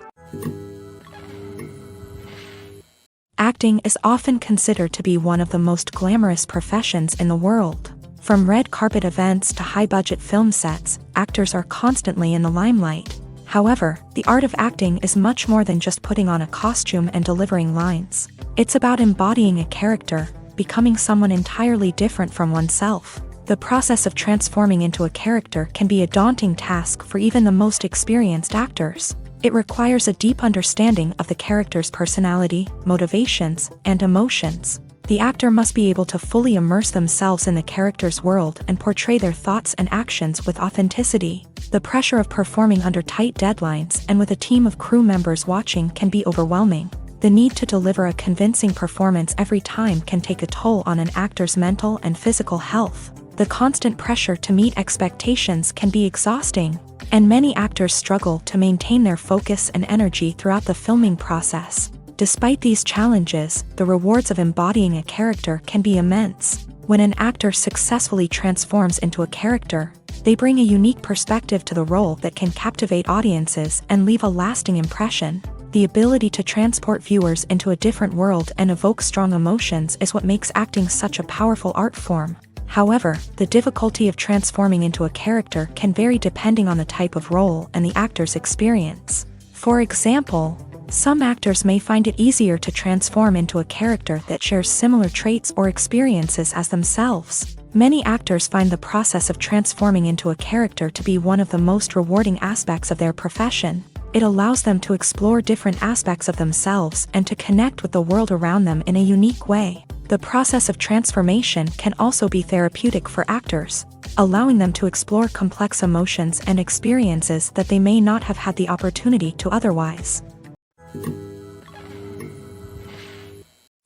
Acting is often considered to be one of the most glamorous professions in the world. From red carpet events to high-budget film sets, actors are constantly in the limelight. However, the art of acting is much more than just putting on a costume and delivering lines. It's about embodying a character, becoming someone entirely different from oneself. The process of transforming into a character can be a daunting task for even the most experienced actors. It requires a deep understanding of the character's personality, motivations, and emotions. The actor must be able to fully immerse themselves in the character's world and portray their thoughts and actions with authenticity. The pressure of performing under tight deadlines and with a team of crew members watching can be overwhelming. The need to deliver a convincing performance every time can take a toll on an actor's mental and physical health. The constant pressure to meet expectations can be exhausting, and many actors struggle to maintain their focus and energy throughout the filming process. Despite these challenges, the rewards of embodying a character can be immense. When an actor successfully transforms into a character, they bring a unique perspective to the role that can captivate audiences and leave a lasting impression. The ability to transport viewers into a different world and evoke strong emotions is what makes acting such a powerful art form. However, the difficulty of transforming into a character can vary depending on the type of role and the actor's experience. For example, some actors may find it easier to transform into a character that shares similar traits or experiences as themselves. Many actors find the process of transforming into a character to be one of the most rewarding aspects of their profession. It allows them to explore different aspects of themselves and to connect with the world around them in a unique way. The process of transformation can also be therapeutic for actors, allowing them to explore complex emotions and experiences that they may not have had the opportunity to otherwise.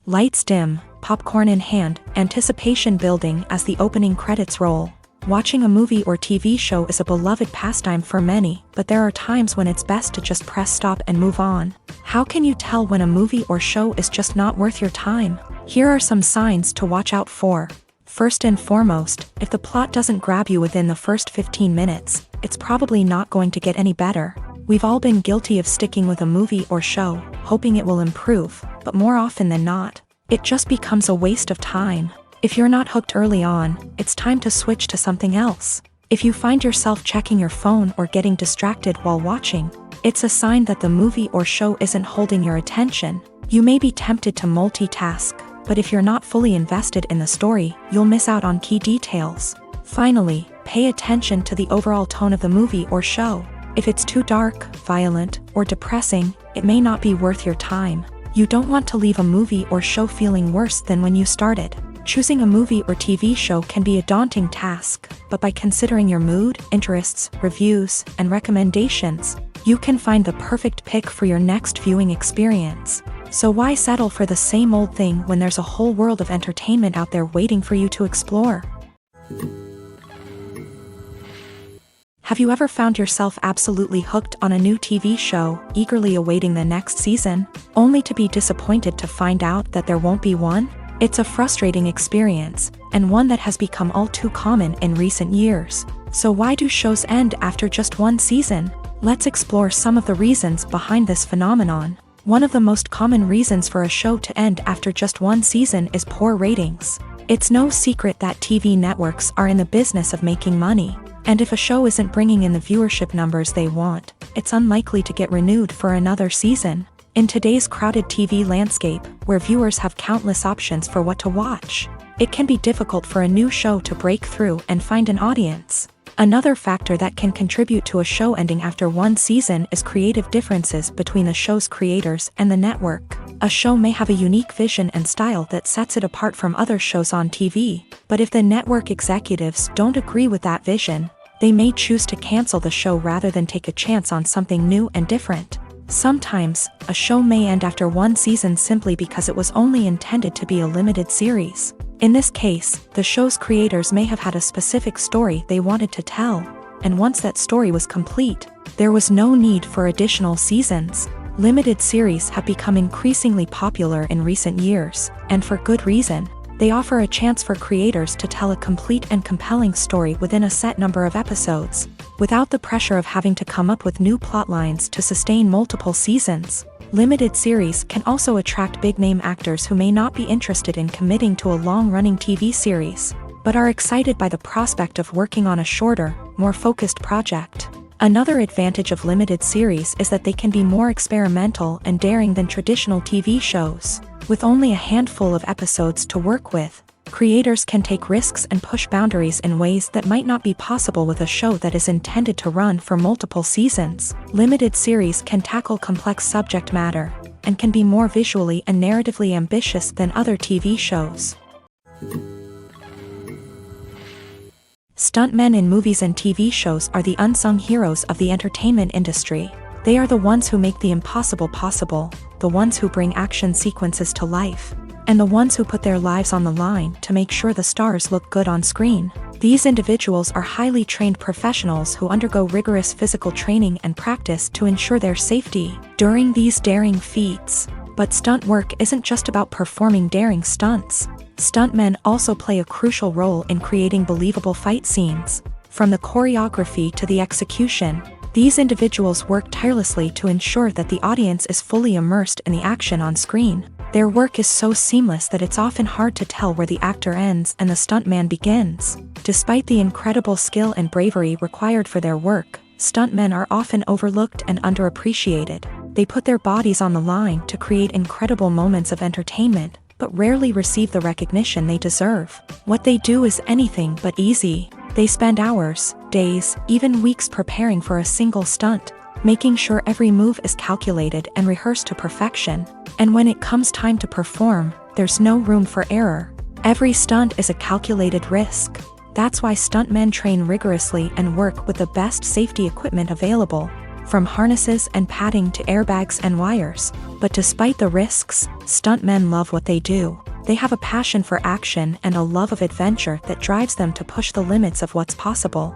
Lights dim, popcorn in hand, anticipation building as the opening credits roll. Watching a movie or TV show is a beloved pastime for many, but there are times when it's best to just press stop and move on. How can you tell when a movie or show is just not worth your time? Here are some signs to watch out for. First and foremost, if the plot doesn't grab you within the first 15 minutes, it's probably not going to get any better. We've all been guilty of sticking with a movie or show, hoping it will improve, but more often than not, it just becomes a waste of time. If you're not hooked early on, it's time to switch to something else. If you find yourself checking your phone or getting distracted while watching, it's a sign that the movie or show isn't holding your attention. You may be tempted to multitask, but if you're not fully invested in the story, you'll miss out on key details. Finally, pay attention to the overall tone of the movie or show. If it's too dark, violent, or depressing, it may not be worth your time. You don't want to leave a movie or show feeling worse than when you started. Choosing a movie or TV show can be a daunting task, but by considering your mood, interests, reviews, and recommendations, you can find the perfect pick for your next viewing experience. So why settle for the same old thing when there's a whole world of entertainment out there waiting for you to explore? Have you ever found yourself absolutely hooked on a new TV show, eagerly awaiting the next season, only to be disappointed to find out that there won't be one? It's a frustrating experience, and one that has become all too common in recent years. So why do shows end after just one season? Let's explore some of the reasons behind this phenomenon. One of the most common reasons for a show to end after just one season is poor ratings. It's no secret that TV networks are in the business of making money, and if a show isn't bringing in the viewership numbers they want, it's unlikely to get renewed for another season. In today's crowded TV landscape, where viewers have countless options for what to watch, it can be difficult for a new show to break through and find an audience. Another factor that can contribute to a show ending after one season is creative differences between the show's creators and the network. A show may have a unique vision and style that sets it apart from other shows on TV, but if the network executives don't agree with that vision, they may choose to cancel the show rather than take a chance on something new and different. Sometimes, a show may end after one season simply because it was only intended to be a limited series. In this case, the show's creators may have had a specific story they wanted to tell, and once that story was complete, there was no need for additional seasons. Limited series have become increasingly popular in recent years, and for good reason. They offer a chance for creators to tell a complete and compelling story within a set number of episodes, without the pressure of having to come up with new plotlines to sustain multiple seasons. Limited series can also attract big-name actors who may not be interested in committing to a long-running TV series, but are excited by the prospect of working on a shorter, more focused project. Another advantage of limited series is that they can be more experimental and daring than traditional TV shows. With only a handful of episodes to work with, creators can take risks and push boundaries in ways that might not be possible with a show that is intended to run for multiple seasons. Limited series can tackle complex subject matter, and can be more visually and narratively ambitious than other TV shows. Stuntmen in movies and TV shows are the unsung heroes of the entertainment industry. They are the ones who make the impossible possible, the ones who bring action sequences to life, and the ones who put their lives on the line to make sure the stars look good on screen. These individuals are highly trained professionals who undergo rigorous physical training and practice to ensure their safety during these daring feats. But stunt work isn't just about performing daring stunts. Stuntmen also play a crucial role in creating believable fight scenes. From the choreography to the execution, these individuals work tirelessly to ensure that the audience is fully immersed in the action on screen. Their work is so seamless that it's often hard to tell where the actor ends and the stuntman begins. Despite the incredible skill and bravery required for their work, stuntmen are often overlooked and underappreciated. They put their bodies on the line to create incredible moments of entertainment, but rarely receive the recognition they deserve. What they do is anything but easy. They spend hours, days, even weeks preparing for a single stunt, making sure every move is calculated and rehearsed to perfection. And when it comes time to perform, there's no room for error. Every stunt is a calculated risk. That's why stuntmen train rigorously and work with the best safety equipment available, from harnesses and padding to airbags and wires. But despite the risks, stuntmen love what they do. They have a passion for action and a love of adventure that drives them to push the limits of what's possible.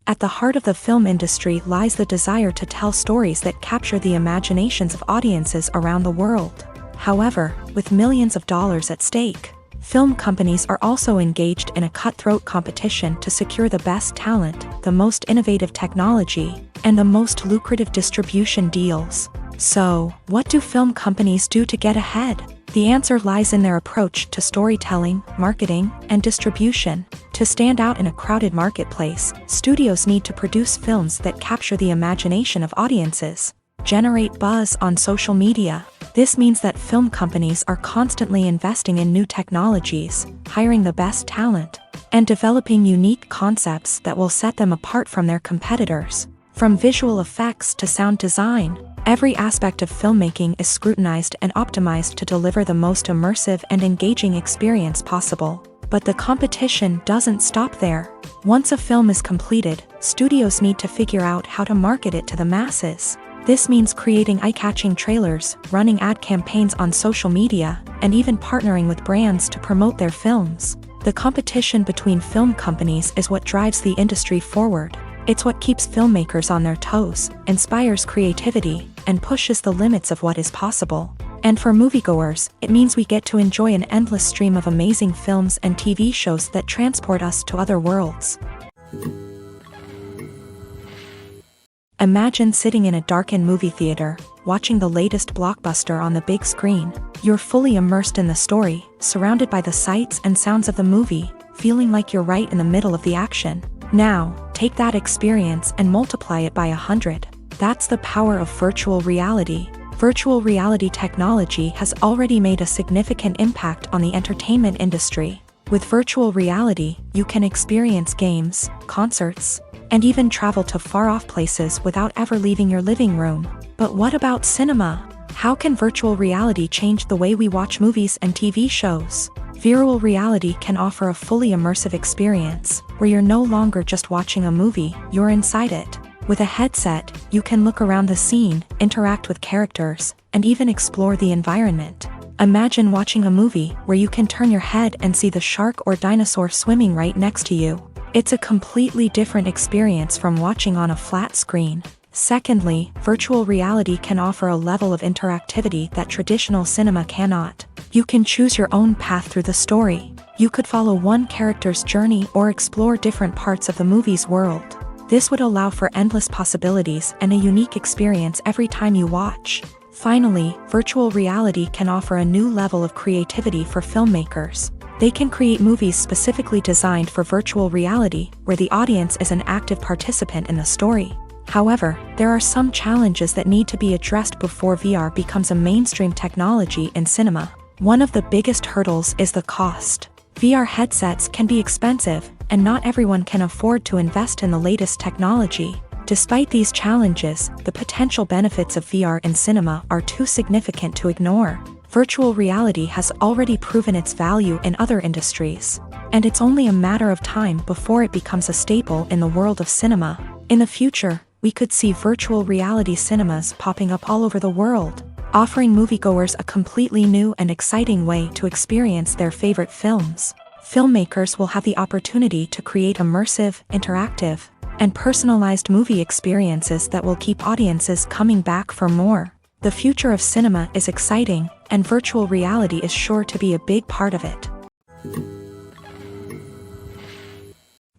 At the heart of the film industry lies the desire to tell stories that capture the imaginations of audiences around the world. However, with millions of dollars at stake, film companies are also engaged in a cutthroat competition to secure the best talent, the most innovative technology, and the most lucrative distribution deals. So, what do film companies do to get ahead? The answer lies in their approach to storytelling, marketing, and distribution. To stand out in a crowded marketplace, studios need to produce films that capture the imagination of audiences, generate buzz on social media. This means that film companies are constantly investing in new technologies, hiring the best talent, and developing unique concepts that will set them apart from their competitors. From visual effects to sound design, every aspect of filmmaking is scrutinized and optimized to deliver the most immersive and engaging experience possible. But the competition doesn't stop there. Once a film is completed, studios need to figure out how to market it to the masses. This means creating eye-catching trailers, running ad campaigns on social media, and even partnering with brands to promote their films. The competition between film companies is what drives the industry forward. It's what keeps filmmakers on their toes, inspires creativity, and pushes the limits of what is possible. And for moviegoers, it means we get to enjoy an endless stream of amazing films and TV shows that transport us to other worlds. Imagine sitting in a darkened movie theater, watching the latest blockbuster on the big screen. You're fully immersed in the story, surrounded by the sights and sounds of the movie, feeling like you're right in the middle of the action. Now, take that experience and multiply it by 100. That's the power of virtual reality. Virtual reality technology has already made a significant impact on the entertainment industry. With virtual reality, you can experience games, concerts, and even travel to far-off places without ever leaving your living room. But what about cinema? How can virtual reality change the way we watch movies and TV shows? Virtual reality can offer a fully immersive experience, where you're no longer just watching a movie, you're inside it. With a headset, you can look around the scene, interact with characters, and even explore the environment. Imagine watching a movie where you can turn your head and see the shark or dinosaur swimming right next to you. It's a completely different experience from watching on a flat screen. Secondly, virtual reality can offer a level of interactivity that traditional cinema cannot. You can choose your own path through the story. You could follow one character's journey or explore different parts of the movie's world. This would allow for endless possibilities and a unique experience every time you watch. Finally, virtual reality can offer a new level of creativity for filmmakers. They can create movies specifically designed for virtual reality, where the audience is an active participant in the story. However, there are some challenges that need to be addressed before VR becomes a mainstream technology in cinema. One of the biggest hurdles is the cost. VR headsets can be expensive, and not everyone can afford to invest in the latest technology. Despite these challenges, the potential benefits of VR in cinema are too significant to ignore. Virtual reality has already proven its value in other industries, and it's only a matter of time before it becomes a staple in the world of cinema. In the future, we could see virtual reality cinemas popping up all over the world, offering moviegoers a completely new and exciting way to experience their favorite films. Filmmakers will have the opportunity to create immersive, interactive, and personalized movie experiences that will keep audiences coming back for more. The future of cinema is exciting, and virtual reality is sure to be a big part of it.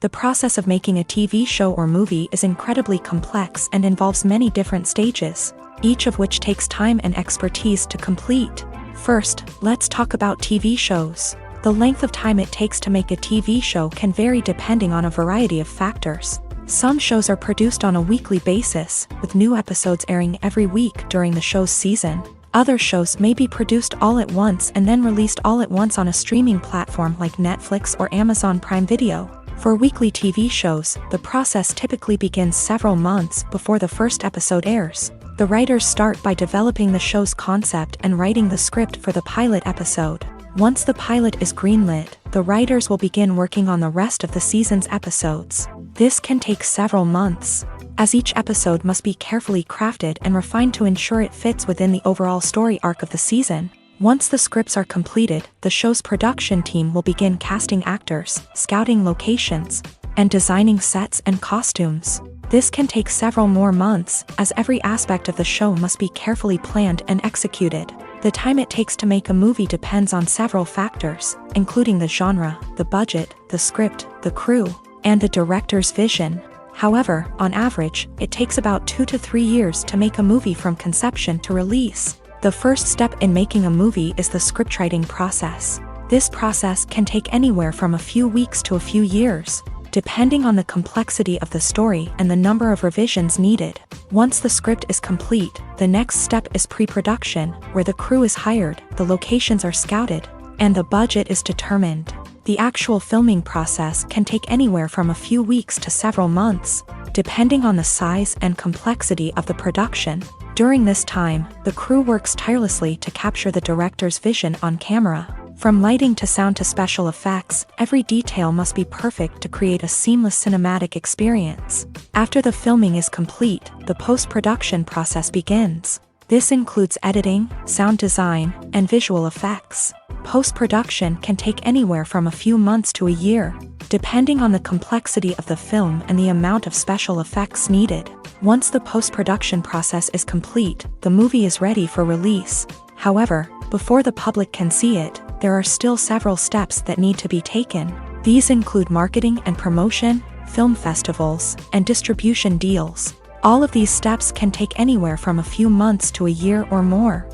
The process of making a TV show or movie is incredibly complex and involves many different stages, each of which takes time and expertise to complete. First, let's talk about TV shows. The length of time it takes to make a TV show can vary depending on a variety of factors. Some shows are produced on a weekly basis, with new episodes airing every week during the show's season. Other shows may be produced all at once and then released all at once on a streaming platform like Netflix or Amazon Prime Video. For weekly TV shows, the process typically begins several months before the first episode airs. The writers start by developing the show's concept and writing the script for the pilot episode. Once the pilot is greenlit, the writers will begin working on the rest of the season's episodes. This can take several months, as each episode must be carefully crafted and refined to ensure it fits within the overall story arc of the season. Once the scripts are completed, the show's production team will begin casting actors, scouting locations, and designing sets and costumes. This can take several more months, as every aspect of the show must be carefully planned and executed. The time it takes to make a movie depends on several factors, including the genre, the budget, the script, the crew, and the director's vision. However, on average, it takes about 2 to 3 years to make a movie from conception to release. The first step in making a movie is the scriptwriting process. This process can take anywhere from a few weeks to a few years, depending on the complexity of the story and the number of revisions needed. Once the script is complete, the next step is pre-production, where the crew is hired, the locations are scouted, and the budget is determined. The actual filming process can take anywhere from a few weeks to several months, depending on the size and complexity of the production. During this time, the crew works tirelessly to capture the director's vision on camera. From lighting to sound to special effects, every detail must be perfect to create a seamless cinematic experience. After the filming is complete, the post-production process begins. This includes editing, sound design, and visual effects. Post-production can take anywhere from a few months to a year, depending on the complexity of the film and the amount of special effects needed. Once the post-production process is complete, the movie is ready for release. However, before the public can see it, there are still several steps that need to be taken. These include marketing and promotion, film festivals, and distribution deals. All of these steps can take anywhere from a few months to a year or more.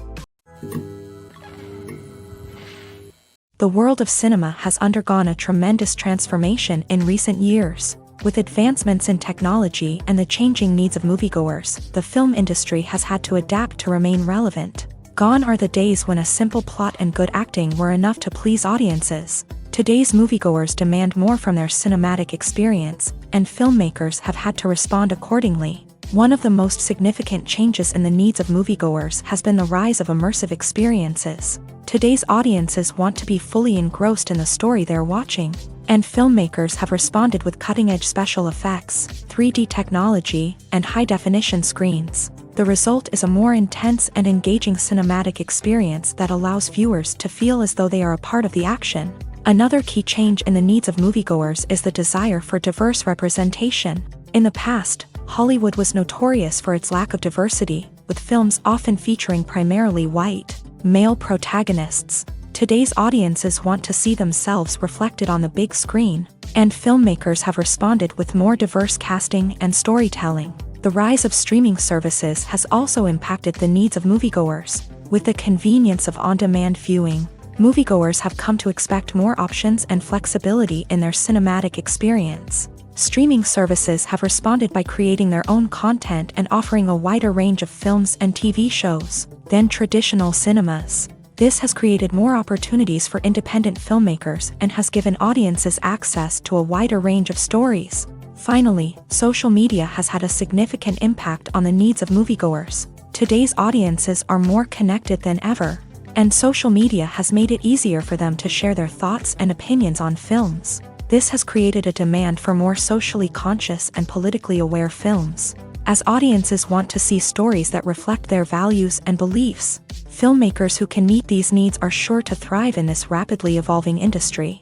The world of cinema has undergone a tremendous transformation in recent years. With advancements in technology and the changing needs of moviegoers, the film industry has had to adapt to remain relevant. Gone are the days when a simple plot and good acting were enough to please audiences. Today's moviegoers demand more from their cinematic experience, and filmmakers have had to respond accordingly. One of the most significant changes in the needs of moviegoers has been the rise of immersive experiences. Today's audiences want to be fully engrossed in the story they're watching, and filmmakers have responded with cutting-edge special effects, 3D technology, and high-definition screens. The result is a more intense and engaging cinematic experience that allows viewers to feel as though they are a part of the action. Another key change in the needs of moviegoers is the desire for diverse representation. In the past, Hollywood was notorious for its lack of diversity, with films often featuring primarily white, male protagonists. Today's audiences want to see themselves reflected on the big screen, and filmmakers have responded with more diverse casting and storytelling. The rise of streaming services has also impacted the needs of moviegoers. With the convenience of on-demand viewing, moviegoers have come to expect more options and flexibility in their cinematic experience. Streaming services have responded by creating their own content and offering a wider range of films and TV shows than traditional cinemas. This has created more opportunities for independent filmmakers and has given audiences access to a wider range of stories. Finally, social media has had a significant impact on the needs of moviegoers. Today's audiences are more connected than ever, and social media has made it easier for them to share their thoughts and opinions on films. This has created a demand for more socially conscious and politically aware films. As audiences want to see stories that reflect their values and beliefs, filmmakers who can meet these needs are sure to thrive in this rapidly evolving industry.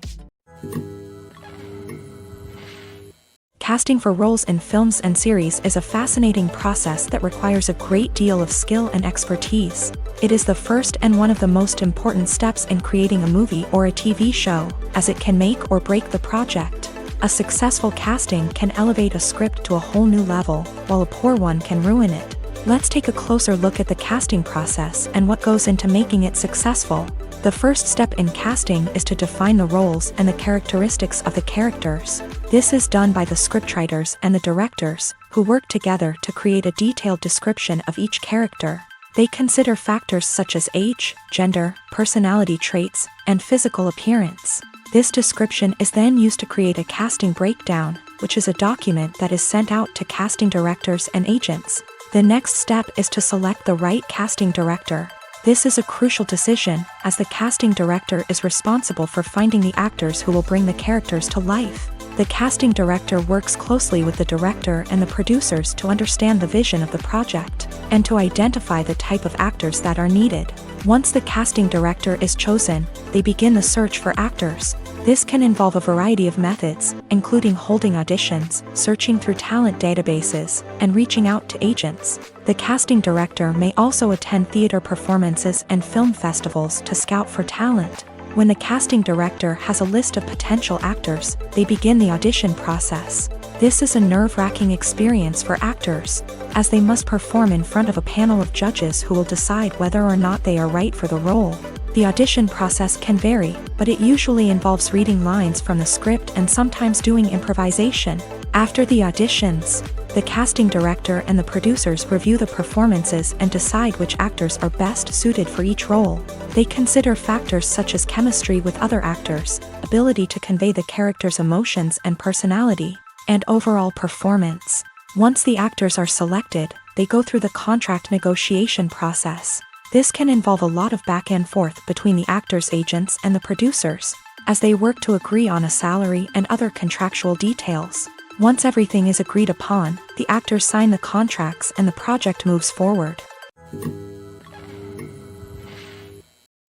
Casting for roles in films and series is a fascinating process that requires a great deal of skill and expertise. It is the first and one of the most important steps in creating a movie or a TV show, as it can make or break the project. A successful casting can elevate a script to a whole new level, while a poor one can ruin it. Let's take a closer look at the casting process and what goes into making it successful. The first step in casting is to define the roles and the characteristics of the characters. This is done by the scriptwriters and the directors, who work together to create a detailed description of each character. They consider factors such as age, gender, personality traits, and physical appearance. This description is then used to create a casting breakdown, which is a document that is sent out to casting directors and agents. The next step is to select the right casting director. This is a crucial decision, as the casting director is responsible for finding the actors who will bring the characters to life. The casting director works closely with the director and the producers to understand the vision of the project, and to identify the type of actors that are needed. Once the casting director is chosen, they begin the search for actors. This can involve a variety of methods, including holding auditions, searching through talent databases, and reaching out to agents. The casting director may also attend theater performances and film festivals to scout for talent. When the casting director has a list of potential actors, they begin the audition process. This is a nerve-wracking experience for actors, as they must perform in front of a panel of judges who will decide whether or not they are right for the role. The audition process can vary, but it usually involves reading lines from the script and sometimes doing improvisation. After the auditions, the casting director and the producers review the performances and decide which actors are best suited for each role. They consider factors such as chemistry with other actors, ability to convey the character's emotions and personality, and overall performance. Once the actors are selected, they go through the contract negotiation process. This can involve a lot of back and forth between the actors' agents and the producers, as they work to agree on a salary and other contractual details. Once everything is agreed upon, the actors sign the contracts and the project moves forward.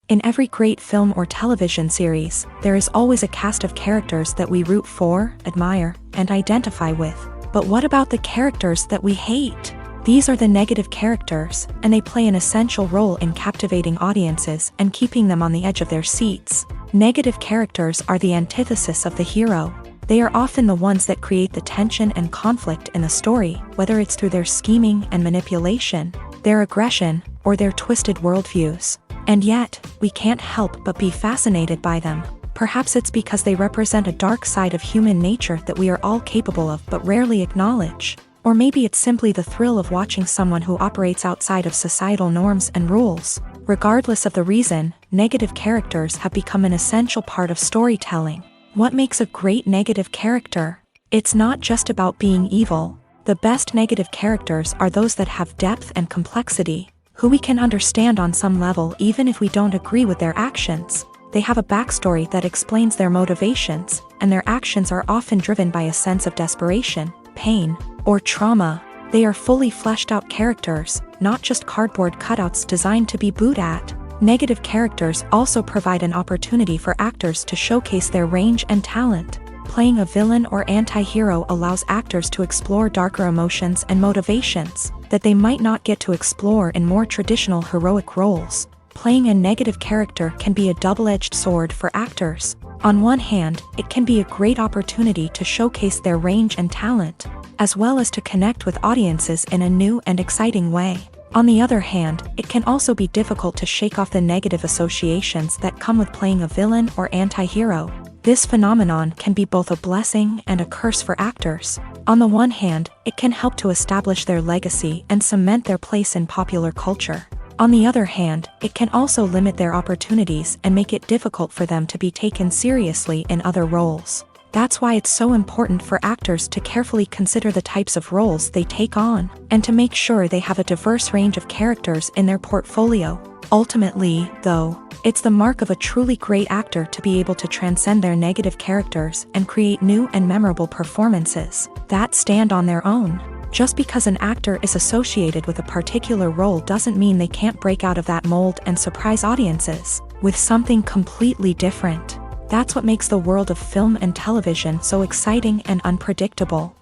In every great film or television series, there is always a cast of characters that we root for, admire, and identify with. But what about the characters that we hate? These are the negative characters, and they play an essential role in captivating audiences and keeping them on the edge of their seats. Negative characters are the antithesis of the hero. They are often the ones that create the tension and conflict in the story, whether it's through their scheming and manipulation, their aggression, or their twisted worldviews. And yet, we can't help but be fascinated by them. Perhaps it's because they represent a dark side of human nature that we are all capable of but rarely acknowledge. Or maybe it's simply the thrill of watching someone who operates outside of societal norms and rules. Regardless of the reason, negative characters have become an essential part of storytelling. What makes a great negative character? It's not just about being evil. The best negative characters are those that have depth and complexity, who we can understand on some level even if we don't agree with their actions. They have a backstory that explains their motivations, and their actions are often driven by a sense of desperation, pain, or trauma. They are fully fleshed out characters, not just cardboard cutouts designed to be booed at. Negative characters also provide an opportunity for actors to showcase their range and talent. Playing a villain or anti-hero allows actors to explore darker emotions and motivations that they might not get to explore in more traditional heroic roles. Playing a negative character can be a double-edged sword for actors. On one hand, it can be a great opportunity to showcase their range and talent, as well as to connect with audiences in a new and exciting way. On the other hand, it can also be difficult to shake off the negative associations that come with playing a villain or anti-hero. This phenomenon can be both a blessing and a curse for actors. On the one hand, it can help to establish their legacy and cement their place in popular culture. On the other hand, it can also limit their opportunities and make it difficult for them to be taken seriously in other roles. That's why it's so important for actors to carefully consider the types of roles they take on, and to make sure they have a diverse range of characters in their portfolio. Ultimately, though, it's the mark of a truly great actor to be able to transcend their negative characters and create new and memorable performances that stand on their own. Just because an actor is associated with a particular role doesn't mean they can't break out of that mold and surprise audiences with something completely different. That's what makes the world of film and television so exciting and unpredictable.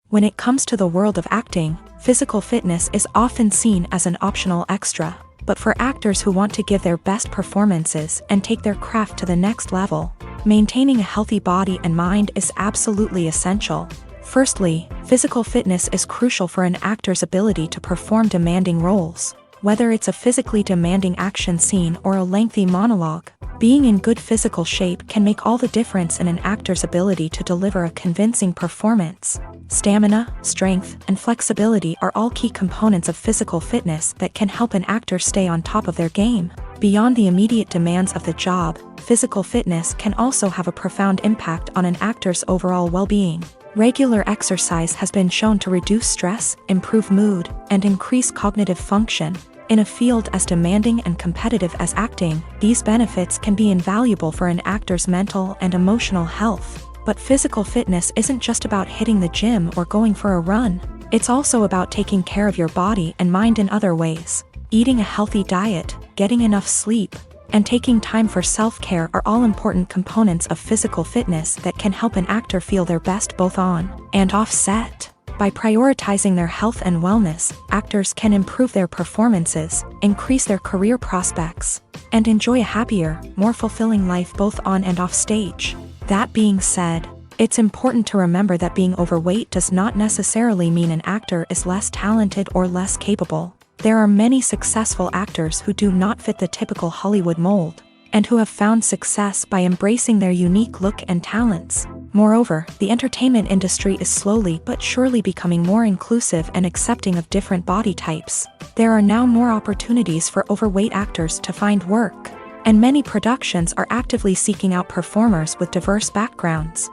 When it comes to the world of acting, physical fitness is often seen as an optional extra. But for actors who want to give their best performances and take their craft to the next level, maintaining a healthy body and mind is absolutely essential. Firstly, physical fitness is crucial for an actor's ability to perform demanding roles. Whether it's a physically demanding action scene or a lengthy monologue, being in good physical shape can make all the difference in an actor's ability to deliver a convincing performance. Stamina, strength, and flexibility are all key components of physical fitness that can help an actor stay on top of their game. Beyond the immediate demands of the job, physical fitness can also have a profound impact on an actor's overall well-being. Regular exercise has been shown to reduce stress, improve mood, and increase cognitive function. In a field as demanding and competitive as acting, these benefits can be invaluable for an actor's mental and emotional health. But physical fitness isn't just about hitting the gym or going for a run. It's also about taking care of your body and mind in other ways. Eating a healthy diet, getting enough sleep, and taking time for self-care are all important components of physical fitness that can help an actor feel their best both on and off set. By prioritizing their health and wellness, actors can improve their performances, increase their career prospects, and enjoy a happier, more fulfilling life both on and off stage. That being said, it's important to remember that being overweight does not necessarily mean an actor is less talented or less capable. There are many successful actors who do not fit the typical Hollywood mold, and who have found success by embracing their unique look and talents. Moreover, the entertainment industry is slowly but surely becoming more inclusive and accepting of different body types. There are now more opportunities for overweight actors to find work, and many productions are actively seeking out performers with diverse backgrounds.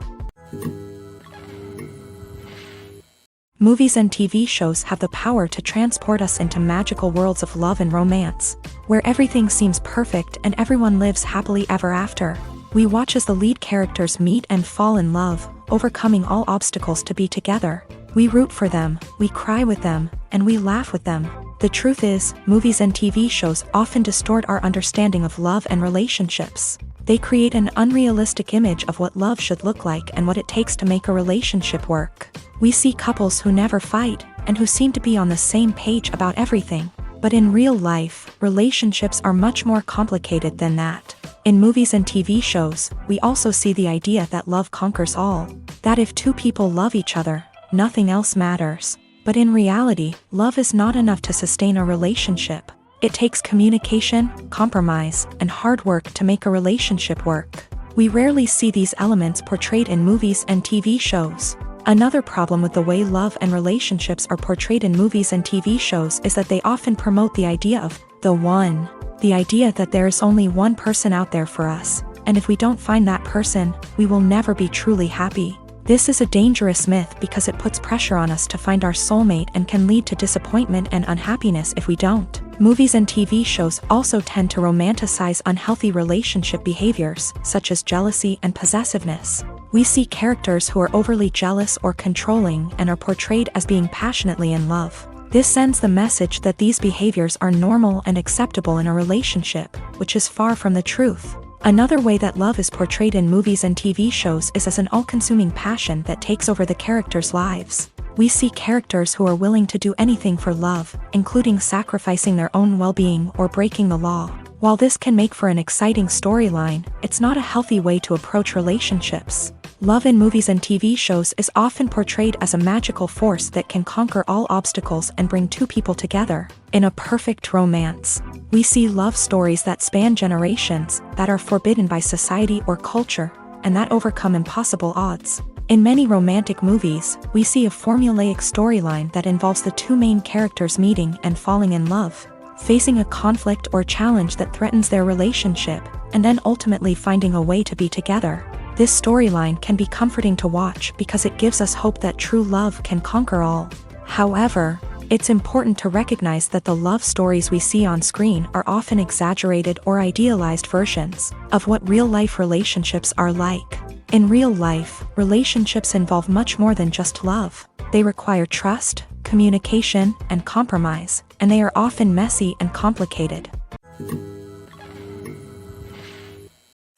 Movies and TV shows have the power to transport us into magical worlds of love and romance, where everything seems perfect and everyone lives happily ever after. We watch as the lead characters meet and fall in love, overcoming all obstacles to be together. We root for them, we cry with them, and we laugh with them. The truth is, movies and TV shows often distort our understanding of love and relationships. They create an unrealistic image of what love should look like and what it takes to make a relationship work. We see couples who never fight, and who seem to be on the same page about everything. But in real life, relationships are much more complicated than that. In movies and TV shows, we also see the idea that love conquers all. That if two people love each other, nothing else matters. But in reality, love is not enough to sustain a relationship. It takes communication, compromise, and hard work to make a relationship work. We rarely see these elements portrayed in movies and TV shows. Another problem with the way love and relationships are portrayed in movies and TV shows is that they often promote the idea of the one. The idea that there is only one person out there for us, and if we don't find that person, we will never be truly happy. This is a dangerous myth because it puts pressure on us to find our soulmate and can lead to disappointment and unhappiness if we don't. Movies and TV shows also tend to romanticize unhealthy relationship behaviors, such as jealousy and possessiveness. We see characters who are overly jealous or controlling and are portrayed as being passionately in love. This sends the message that these behaviors are normal and acceptable in a relationship, which is far from the truth. Another way that love is portrayed in movies and TV shows is as an all-consuming passion that takes over the characters' lives. We see characters who are willing to do anything for love, including sacrificing their own well-being or breaking the law. While this can make for an exciting storyline, it's not a healthy way to approach relationships. Love in movies and TV shows is often portrayed as a magical force that can conquer all obstacles and bring two people together. In a perfect romance, we see love stories that span generations, that are forbidden by society or culture, and that overcome impossible odds. In many romantic movies, we see a formulaic storyline that involves the two main characters meeting and falling in love, facing a conflict or challenge that threatens their relationship, and then ultimately finding a way to be together. This storyline can be comforting to watch because it gives us hope that true love can conquer all. However, it's important to recognize that the love stories we see on screen are often exaggerated or idealized versions of what real-life relationships are like. In real life, relationships involve much more than just love. They require trust, communication, and compromise, and they are often messy and complicated.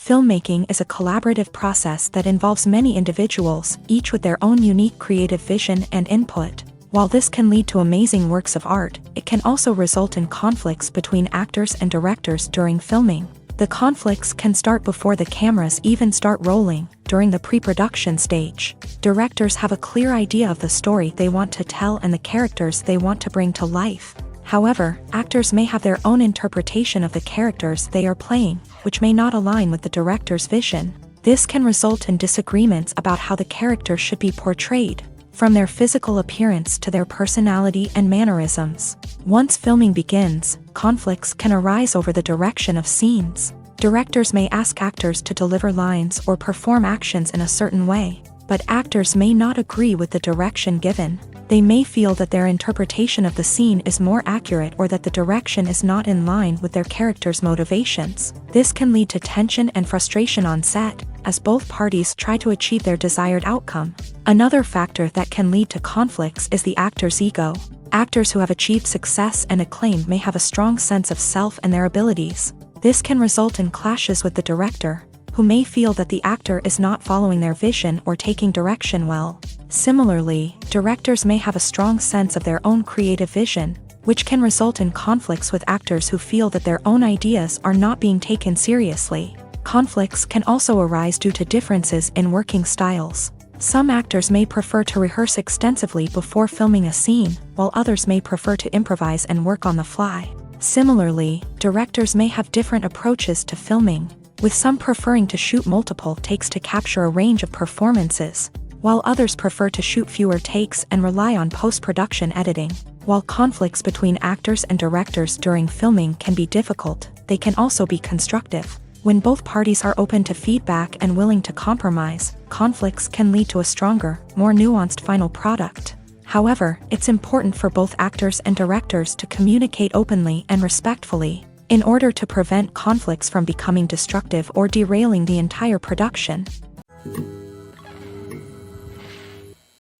Filmmaking is a collaborative process that involves many individuals, each with their own unique creative vision and input. While this can lead to amazing works of art, it can also result in conflicts between actors and directors during filming. The conflicts can start before the cameras even start rolling, during the pre-production stage. Directors have a clear idea of the story they want to tell and the characters they want to bring to life. However, actors may have their own interpretation of the characters they are playing, which may not align with the director's vision. This can result in disagreements about how the character should be portrayed, from their physical appearance to their personality and mannerisms. Once filming begins, conflicts can arise over the direction of scenes. Directors may ask actors to deliver lines or perform actions in a certain way, but actors may not agree with the direction given. They may feel that their interpretation of the scene is more accurate or that the direction is not in line with their character's motivations. This can lead to tension and frustration on set, as both parties try to achieve their desired outcome. Another factor that can lead to conflicts is the actor's ego. Actors who have achieved success and acclaim may have a strong sense of self and their abilities. This can result in clashes with the director, who may feel that the actor is not following their vision or taking direction well. Similarly, directors may have a strong sense of their own creative vision, which can result in conflicts with actors who feel that their own ideas are not being taken seriously. Conflicts can also arise due to differences in working styles. Some actors may prefer to rehearse extensively before filming a scene, while others may prefer to improvise and work on the fly. Similarly, directors may have different approaches to filming, with some preferring to shoot multiple takes to capture a range of performances, while others prefer to shoot fewer takes and rely on post-production editing. While conflicts between actors and directors during filming can be difficult, they can also be constructive. When both parties are open to feedback and willing to compromise, conflicts can lead to a stronger, more nuanced final product. However, it's important for both actors and directors to communicate openly and respectfully, in order to prevent conflicts from becoming destructive or derailing the entire production.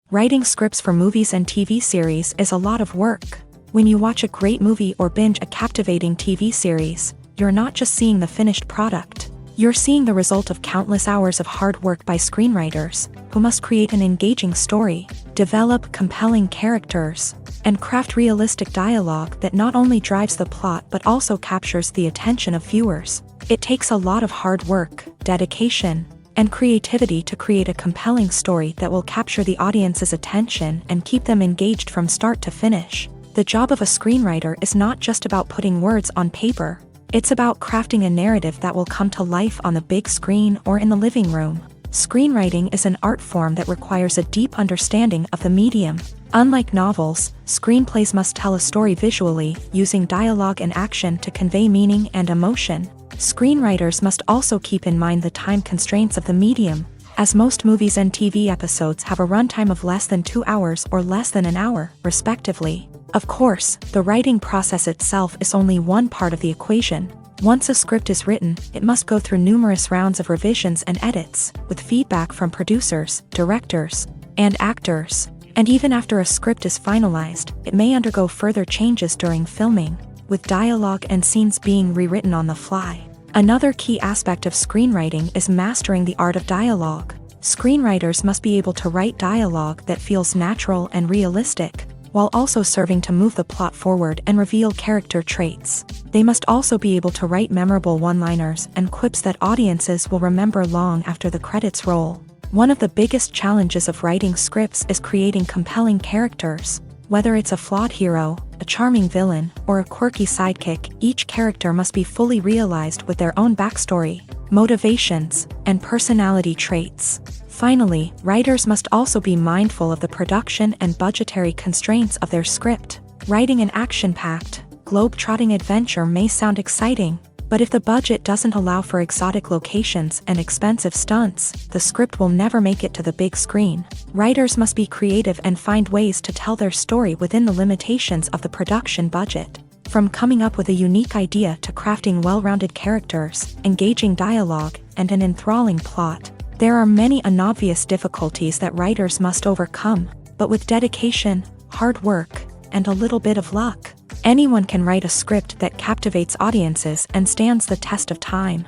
Writing scripts for movies and TV series is a lot of work. When you watch a great movie or binge a captivating TV series, you're not just seeing the finished product. You're seeing the result of countless hours of hard work by screenwriters, who must create an engaging story, develop compelling characters, and craft realistic dialogue that not only drives the plot but also captures the attention of viewers. It takes a lot of hard work, dedication, and creativity to create a compelling story that will capture the audience's attention and keep them engaged from start to finish. The job of a screenwriter is not just about putting words on paper. It's about crafting a narrative that will come to life on the big screen or in the living room. Screenwriting is an art form that requires a deep understanding of the medium. Unlike novels, screenplays must tell a story visually, using dialogue and action to convey meaning and emotion. Screenwriters must also keep in mind the time constraints of the medium, as most movies and TV episodes have a runtime of less than 2 hours or less than an hour, respectively. Of course, the writing process itself is only one part of the equation. Once a script is written, it must go through numerous rounds of revisions and edits, with feedback from producers, directors, and actors. And even after a script is finalized, it may undergo further changes during filming, with dialogue and scenes being rewritten on the fly. Another key aspect of screenwriting is mastering the art of dialogue. Screenwriters must be able to write dialogue that feels natural and realistic, while also serving to move the plot forward and reveal character traits. They must also be able to write memorable one-liners and quips that audiences will remember long after the credits roll. One of the biggest challenges of writing scripts is creating compelling characters. Whether it's a flawed hero, a charming villain, or a quirky sidekick, each character must be fully realized with their own backstory, motivations, and personality traits. Finally, writers must also be mindful of the production and budgetary constraints of their script. Writing an action-packed, globe-trotting adventure may sound exciting, but if the budget doesn't allow for exotic locations and expensive stunts, the script will never make it to the big screen. Writers must be creative and find ways to tell their story within the limitations of the production budget. From coming up with a unique idea to crafting well-rounded characters, engaging dialogue, and an enthralling plot, there are many unobvious difficulties that writers must overcome, but with dedication, hard work, and a little bit of luck, anyone can write a script that captivates audiences and stands the test of time.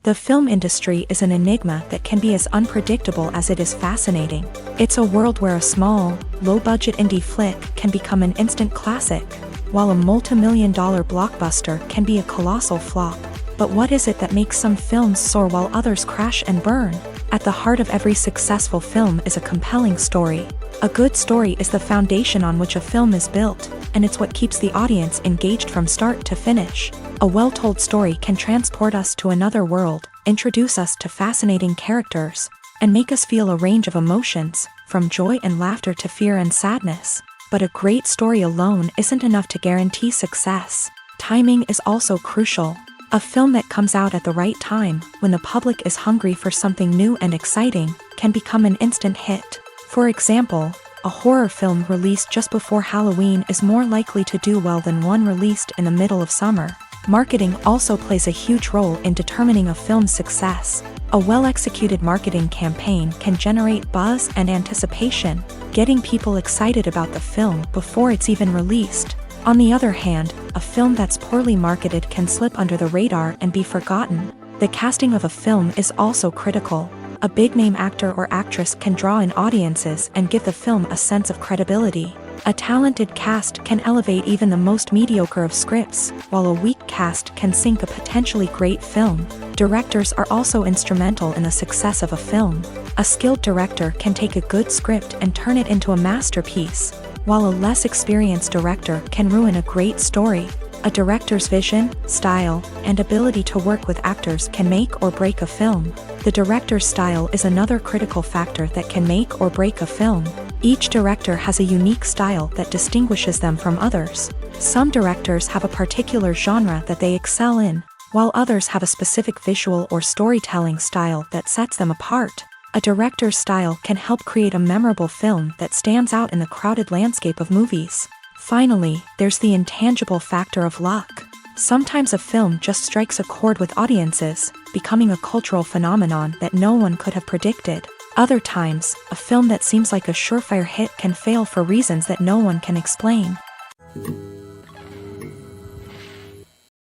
The film industry is an enigma that can be as unpredictable as it is fascinating. It's a world where a small, low-budget indie flick can become an instant classic, while a multi-million-dollar blockbuster can be a colossal flop. But what is it that makes some films soar while others crash and burn? At the heart of every successful film is a compelling story. A good story is the foundation on which a film is built, and it's what keeps the audience engaged from start to finish. A well-told story can transport us to another world, introduce us to fascinating characters, and make us feel a range of emotions, from joy and laughter to fear and sadness. But a great story alone isn't enough to guarantee success. Timing is also crucial. A film that comes out at the right time, when the public is hungry for something new and exciting, can become an instant hit. For example, a horror film released just before Halloween is more likely to do well than one released in the middle of summer. Marketing also plays a huge role in determining a film's success. A well-executed marketing campaign can generate buzz and anticipation, getting people excited about the film before it's even released. On the other hand, a film that's poorly marketed can slip under the radar and be forgotten. The casting of a film is also critical. A big-name actor or actress can draw in audiences and give the film a sense of credibility. A talented cast can elevate even the most mediocre of scripts, while a weak cast can sink a potentially great film. Directors are also instrumental in the success of a film. A skilled director can take a good script and turn it into a masterpiece, while a less experienced director can ruin a great story. A director's vision, style, and ability to work with actors can make or break a film. The director's style is another critical factor that can make or break a film. Each director has a unique style that distinguishes them from others. Some directors have a particular genre that they excel in, while others have a specific visual or storytelling style that sets them apart. A director's style can help create a memorable film that stands out in the crowded landscape of movies. Finally, there's the intangible factor of luck. Sometimes a film just strikes a chord with audiences, becoming a cultural phenomenon that no one could have predicted. Other times, a film that seems like a surefire hit can fail for reasons that no one can explain.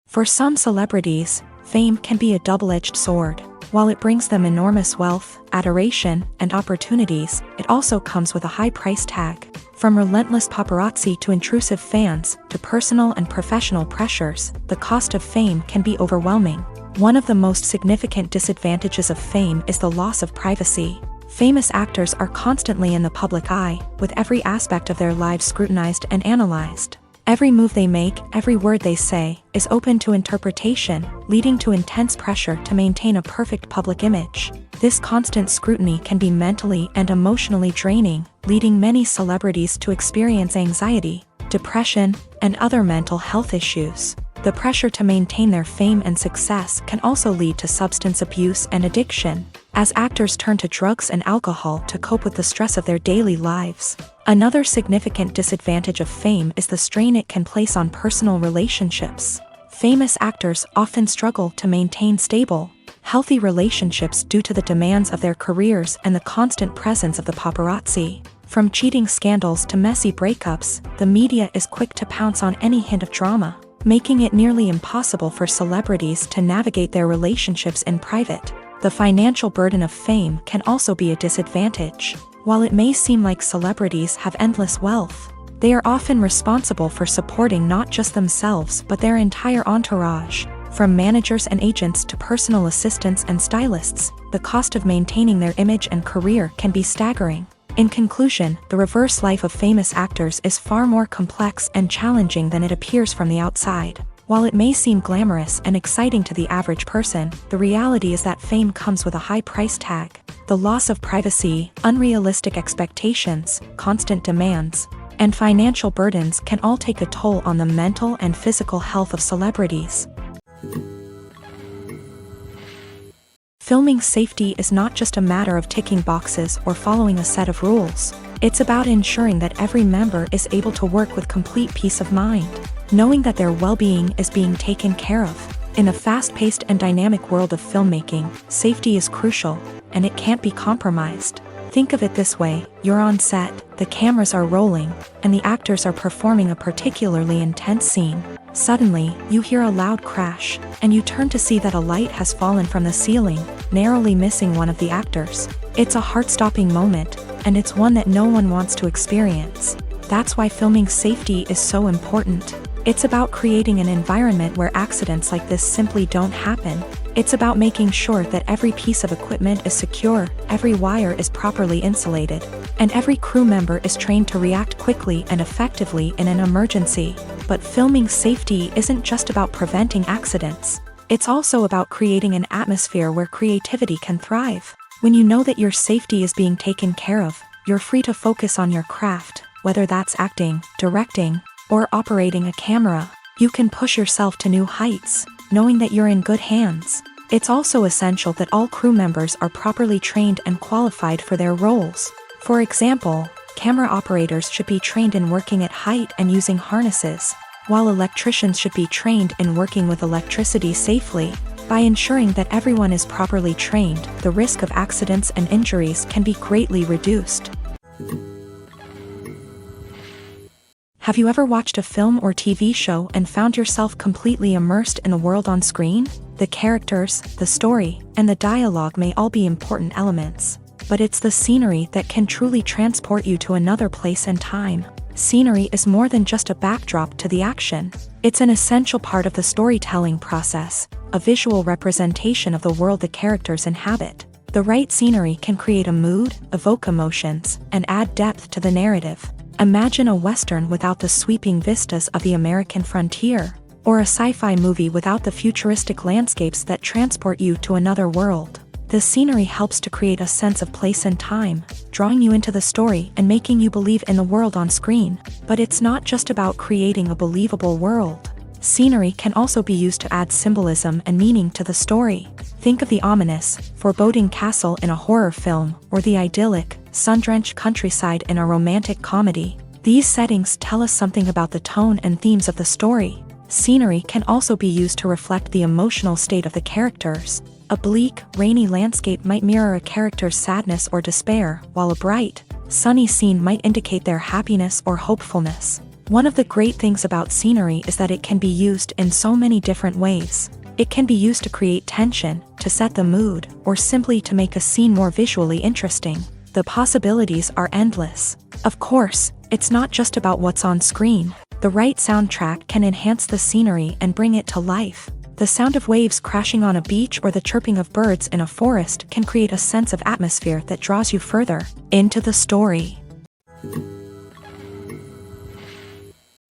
For some celebrities, fame can be a double-edged sword. While it brings them enormous wealth, adoration, and opportunities, it also comes with a high price tag. From relentless paparazzi to intrusive fans, to personal and professional pressures, the cost of fame can be overwhelming. One of the most significant disadvantages of fame is the loss of privacy. Famous actors are constantly in the public eye, with every aspect of their lives scrutinized and analyzed. Every move they make, every word they say, is open to interpretation, leading to intense pressure to maintain a perfect public image. This constant scrutiny can be mentally and emotionally draining, leading many celebrities to experience anxiety, depression, and other mental health issues. The pressure to maintain their fame and success can also lead to substance abuse and addiction, as actors turn to drugs and alcohol to cope with the stress of their daily lives. Another significant disadvantage of fame is the strain it can place on personal relationships. Famous actors often struggle to maintain stable, healthy relationships due to the demands of their careers and the constant presence of the paparazzi. From cheating scandals to messy breakups, the media is quick to pounce on any hint of drama, making it nearly impossible for celebrities to navigate their relationships in private. The financial burden of fame can also be a disadvantage. While it may seem like celebrities have endless wealth, they are often responsible for supporting not just themselves but their entire entourage. From managers and agents to personal assistants and stylists, the cost of maintaining their image and career can be staggering. In conclusion, the reverse life of famous actors is far more complex and challenging than it appears from the outside. While it may seem glamorous and exciting to the average person, the reality is that fame comes with a high price tag. The loss of privacy, unrealistic expectations, constant demands, and financial burdens can all take a toll on the mental and physical health of celebrities. Filming safety is not just a matter of ticking boxes or following a set of rules. It's about ensuring that every member is able to work with complete peace of mind, knowing that their well-being is being taken care of. In a fast-paced and dynamic world of filmmaking, safety is crucial, and it can't be compromised. Think of it this way: you're on set, the cameras are rolling, and the actors are performing a particularly intense scene. Suddenly, you hear a loud crash, and you turn to see that a light has fallen from the ceiling, narrowly missing one of the actors. It's a heart-stopping moment, and it's one that no one wants to experience. That's why filming safety is so important. It's about creating an environment where accidents like this simply don't happen. It's about making sure that every piece of equipment is secure, every wire is properly insulated, and every crew member is trained to react quickly and effectively in an emergency. But filming safety isn't just about preventing accidents. It's also about creating an atmosphere where creativity can thrive. When you know that your safety is being taken care of, you're free to focus on your craft, whether that's acting, directing, or operating a camera. You can push yourself to new heights, knowing that you're in good hands. It's also essential that all crew members are properly trained and qualified for their roles. For example, camera operators should be trained in working at height and using harnesses, while electricians should be trained in working with electricity safely. By ensuring that everyone is properly trained, the risk of accidents and injuries can be greatly reduced. Have you ever watched a film or TV show and found yourself completely immersed in the world on screen? The characters, the story, and the dialogue may all be important elements, but it's the scenery that can truly transport you to another place and time. Scenery is more than just a backdrop to the action. It's an essential part of the storytelling process, a visual representation of the world the characters inhabit. The right scenery can create a mood, evoke emotions, and add depth to the narrative. Imagine a Western without the sweeping vistas of the American frontier, or a sci-fi movie without the futuristic landscapes that transport you to another world. The scenery helps to create a sense of place and time, drawing you into the story and making you believe in the world on screen. But it's not just about creating a believable world. Scenery can also be used to add symbolism and meaning to the story. Think of the ominous, foreboding castle in a horror film, or the idyllic, sun-drenched countryside in a romantic comedy. These settings tell us something about the tone and themes of the story. Scenery can also be used to reflect the emotional state of the characters. A bleak, rainy landscape might mirror a character's sadness or despair, while a bright, sunny scene might indicate their happiness or hopefulness. One of the great things about scenery is that it can be used in so many different ways. It can be used to create tension, to set the mood, or simply to make a scene more visually interesting. The possibilities are endless. Of course, it's not just about what's on screen. The right soundtrack can enhance the scenery and bring it to life. The sound of waves crashing on a beach or the chirping of birds in a forest can create a sense of atmosphere that draws you further into the story.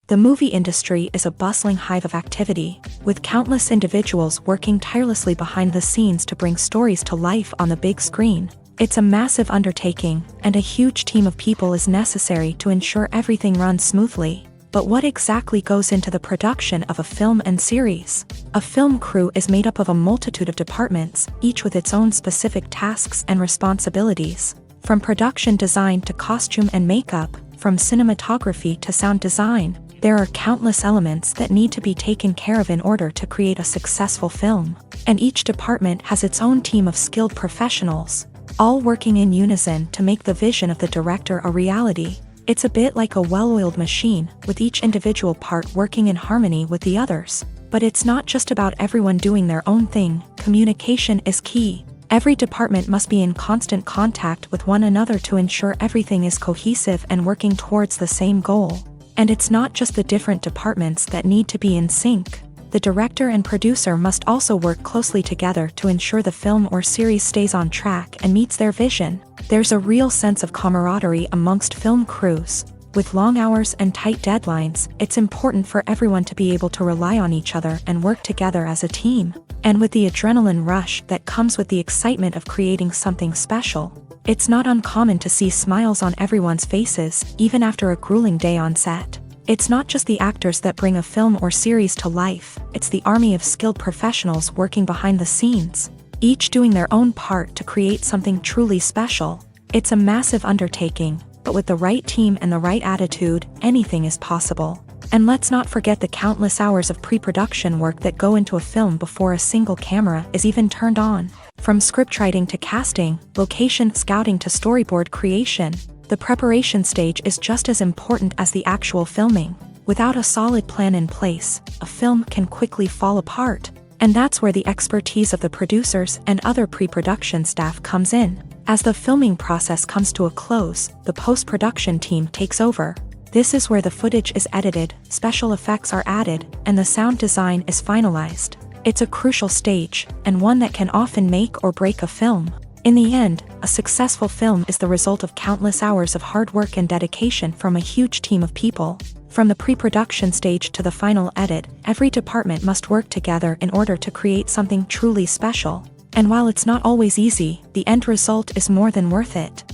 The movie industry is a bustling hive of activity, with countless individuals working tirelessly behind the scenes to bring stories to life on the big screen. It's a massive undertaking, and a huge team of people is necessary to ensure everything runs smoothly. But what exactly goes into the production of a film and series? A film crew is made up of a multitude of departments, each with its own specific tasks and responsibilities. From production design to costume and makeup, From cinematography to sound design, there are countless elements that need to be taken care of in order to create a successful film. And each department has its own team of skilled professionals, all working in unison to make the vision of the director a reality. It's a bit like a well-oiled machine, with each individual part working in harmony with the others. But it's not just about everyone doing their own thing. Communication is key. Every department must be in constant contact with one another to ensure everything is cohesive and working towards the same goal. And it's not just the different departments that need to be in sync. The director and producer must also work closely together to ensure the film or series stays on track and meets their vision. There's a real sense of camaraderie amongst film crews. With long hours and tight deadlines, it's important for everyone to be able to rely on each other and work together as a team. And with the adrenaline rush that comes with the excitement of creating something special, it's not uncommon to see smiles on everyone's faces, even after a grueling day on set. It's not just the actors that bring a film or series to life, it's the army of skilled professionals working behind the scenes, each doing their own part to create something truly special. It's a massive undertaking, but with the right team and the right attitude, anything is possible. And let's not forget the countless hours of pre-production work that go into a film before a single camera is even turned on. From scriptwriting to casting, location scouting to storyboard creation, the preparation stage is just as important as the actual filming. Without a solid plan in place, a film can quickly fall apart. And that's where the expertise of the producers and other pre-production staff comes in. As the filming process comes to a close, the post-production team takes over. This is where the footage is edited, special effects are added, and the sound design is finalized. It's a crucial stage, and one that can often make or break a film. In the end, a successful film is the result of countless hours of hard work and dedication from a huge team of people. From the pre-production stage to the final edit, every department must work together in order to create something truly special. And while it's not always easy, the end result is more than worth it.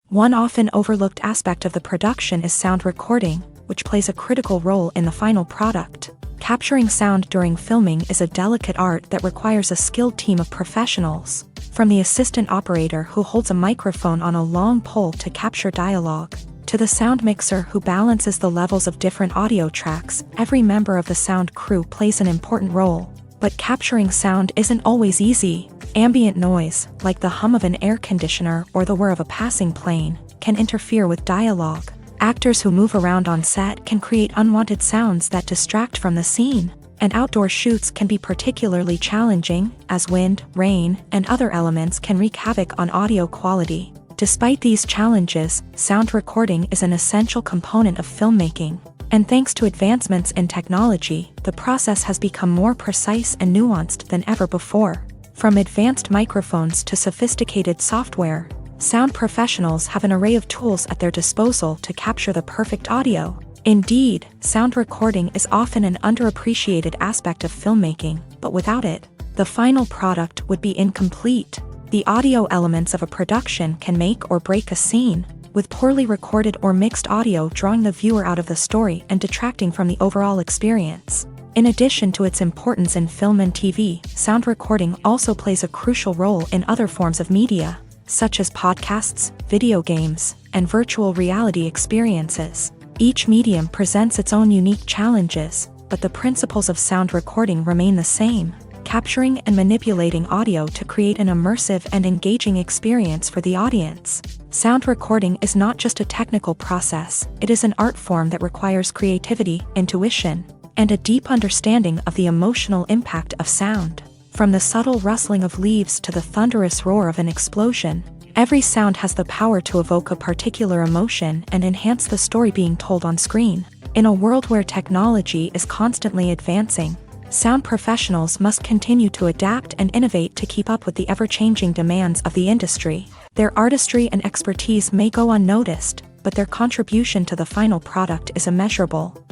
One often overlooked aspect of the production is sound recording, which plays a critical role in the final product. Capturing sound during filming is a delicate art that requires a skilled team of professionals. From the assistant operator who holds a microphone on a long pole to capture dialogue, to the sound mixer who balances the levels of different audio tracks, every member of the sound crew plays an important role. But capturing sound isn't always easy. Ambient noise, like the hum of an air conditioner or the whir of a passing plane, can interfere with dialogue. Actors who move around on set can create unwanted sounds that distract from the scene. And outdoor shoots can be particularly challenging, as wind, rain, and other elements can wreak havoc on audio quality. Despite these challenges, sound recording is an essential component of filmmaking. And thanks to advancements in technology, the process has become more precise and nuanced than ever before. From advanced microphones to sophisticated software, sound professionals have an array of tools at their disposal to capture the perfect audio. Indeed, sound recording is often an underappreciated aspect of filmmaking, but without it, the final product would be incomplete. The audio elements of a production can make or break a scene, with poorly recorded or mixed audio drawing the viewer out of the story and detracting from the overall experience. In addition to its importance in film and TV, sound recording also plays a crucial role in other forms of media, such as podcasts, video games, and virtual reality experiences. Each medium presents its own unique challenges, but the principles of sound recording remain the same, capturing and manipulating audio to create an immersive and engaging experience for the audience. Sound recording is not just a technical process, it is an art form that requires creativity, intuition, and a deep understanding of the emotional impact of sound. From the subtle rustling of leaves to the thunderous roar of an explosion, every sound has the power to evoke a particular emotion and enhance the story being told on screen. In a world where technology is constantly advancing, sound professionals must continue to adapt and innovate to keep up with the ever-changing demands of the industry. Their artistry and expertise may go unnoticed, but their contribution to the final product is immeasurable.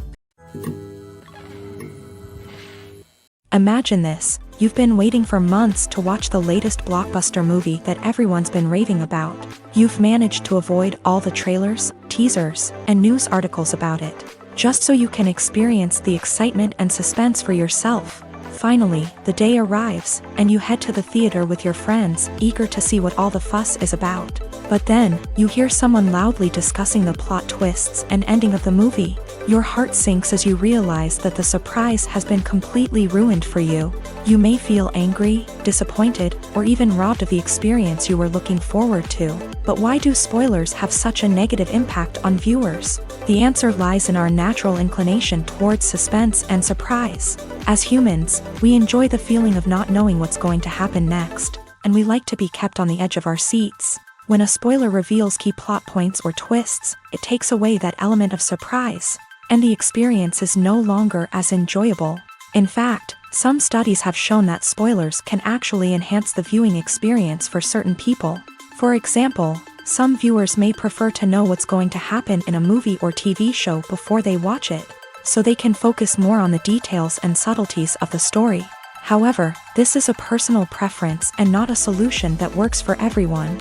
Imagine this. You've been waiting for months to watch the latest blockbuster movie that everyone's been raving about. You've managed to avoid all the trailers, teasers, and news articles about it, just so you can experience the excitement and suspense for yourself. Finally, the day arrives, and you head to the theater with your friends, eager to see what all the fuss is about. But then, you hear someone loudly discussing the plot twists and ending of the movie. Your heart sinks as you realize that the surprise has been completely ruined for you. You may feel angry, disappointed, or even robbed of the experience you were looking forward to. But why do spoilers have such a negative impact on viewers? The answer lies in our natural inclination towards suspense and surprise. As humans, we enjoy the feeling of not knowing what's going to happen next, and we like to be kept on the edge of our seats. When a spoiler reveals key plot points or twists, it takes away that element of surprise, and the experience is no longer as enjoyable. In fact, some studies have shown that spoilers can actually enhance the viewing experience for certain people. For example, some viewers may prefer to know what's going to happen in a movie or TV show before they watch it, so they can focus more on the details and subtleties of the story. However, this is a personal preference and not a solution that works for everyone.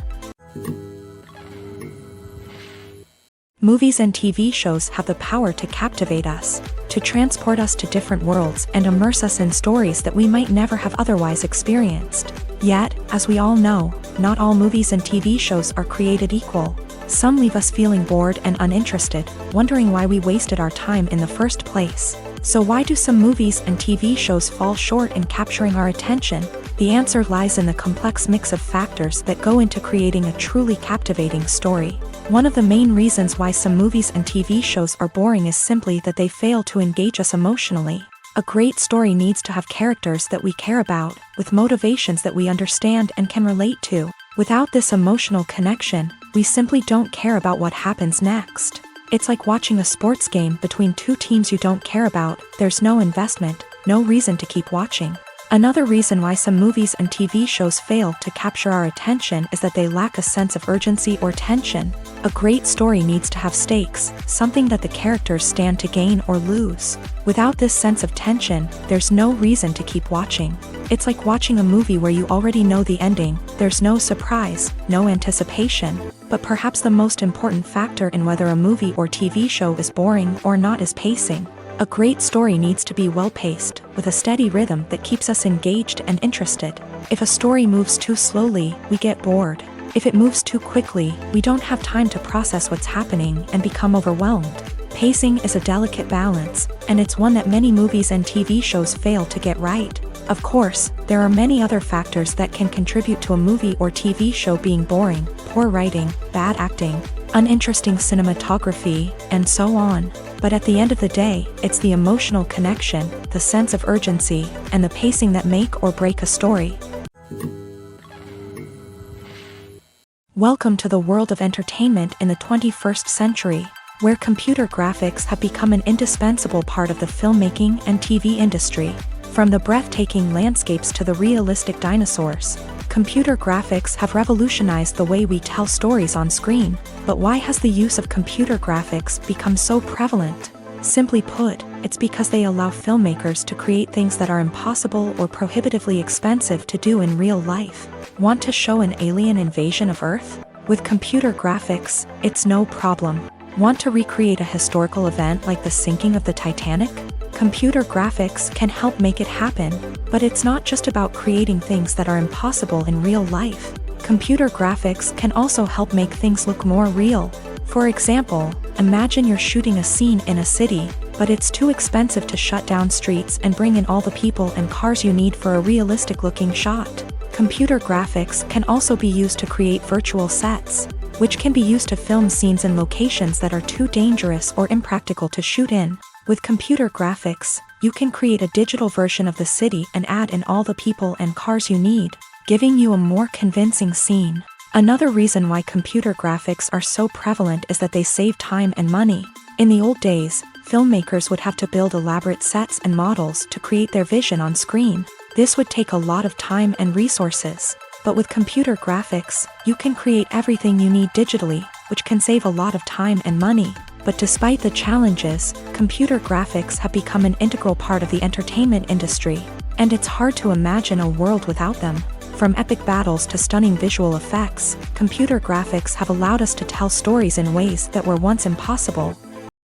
Movies and TV shows have the power to captivate us, to transport us to different worlds and immerse us in stories that we might never have otherwise experienced. Yet, as we all know, not all movies and TV shows are created equal. Some leave us feeling bored and uninterested, wondering why we wasted our time in the first place. So why do some movies and TV shows fall short in capturing our attention? The answer lies in the complex mix of factors that go into creating a truly captivating story. One of the main reasons why some movies and TV shows are boring is simply that they fail to engage us emotionally. A great story needs to have characters that we care about, with motivations that we understand and can relate to. Without this emotional connection, we simply don't care about what happens next. It's like watching a sports game between two teams you don't care about. There's no investment, no reason to keep watching. Another reason why some movies and TV shows fail to capture our attention is that they lack a sense of urgency or tension. A great story needs to have stakes, something that the characters stand to gain or lose. Without this sense of tension, there's no reason to keep watching. It's like watching a movie where you already know the ending. There's no surprise, no anticipation. But perhaps the most important factor in whether a movie or TV show is boring or not is pacing. A great story needs to be well-paced, with a steady rhythm that keeps us engaged and interested. If a story moves too slowly, we get bored. If it moves too quickly, we don't have time to process what's happening and become overwhelmed. Pacing is a delicate balance, and it's one that many movies and TV shows fail to get right. Of course, there are many other factors that can contribute to a movie or TV show being boring: poor writing, bad acting, uninteresting cinematography, and so on. But at the end of the day, it's the emotional connection, the sense of urgency, and the pacing that make or break a story. Welcome to the world of entertainment in the 21st century, where computer graphics have become an indispensable part of the filmmaking and TV industry. From the breathtaking landscapes to the realistic dinosaurs, computer graphics have revolutionized the way we tell stories on screen. But why has the use of computer graphics become so prevalent? Simply put, it's because they allow filmmakers to create things that are impossible or prohibitively expensive to do in real life. Want to show an alien invasion of Earth? With computer graphics, it's no problem. Want to recreate a historical event like the sinking of the Titanic? Computer graphics can help make it happen. But it's not just about creating things that are impossible in real life. Computer graphics can also help make things look more real. For example, imagine you're shooting a scene in a city, but it's too expensive to shut down streets and bring in all the people and cars you need for a realistic-looking shot. Computer graphics can also be used to create virtual sets, which can be used to film scenes in locations that are too dangerous or impractical to shoot in. With computer graphics, you can create a digital version of the city and add in all the people and cars you need, giving you a more convincing scene. Another reason why computer graphics are so prevalent is that they save time and money. In the old days, filmmakers would have to build elaborate sets and models to create their vision on screen. This would take a lot of time and resources. But with computer graphics, you can create everything you need digitally, which can save a lot of time and money. But despite the challenges, computer graphics have become an integral part of the entertainment industry, and it's hard to imagine a world without them. From epic battles to stunning visual effects, computer graphics have allowed us to tell stories in ways that were once impossible.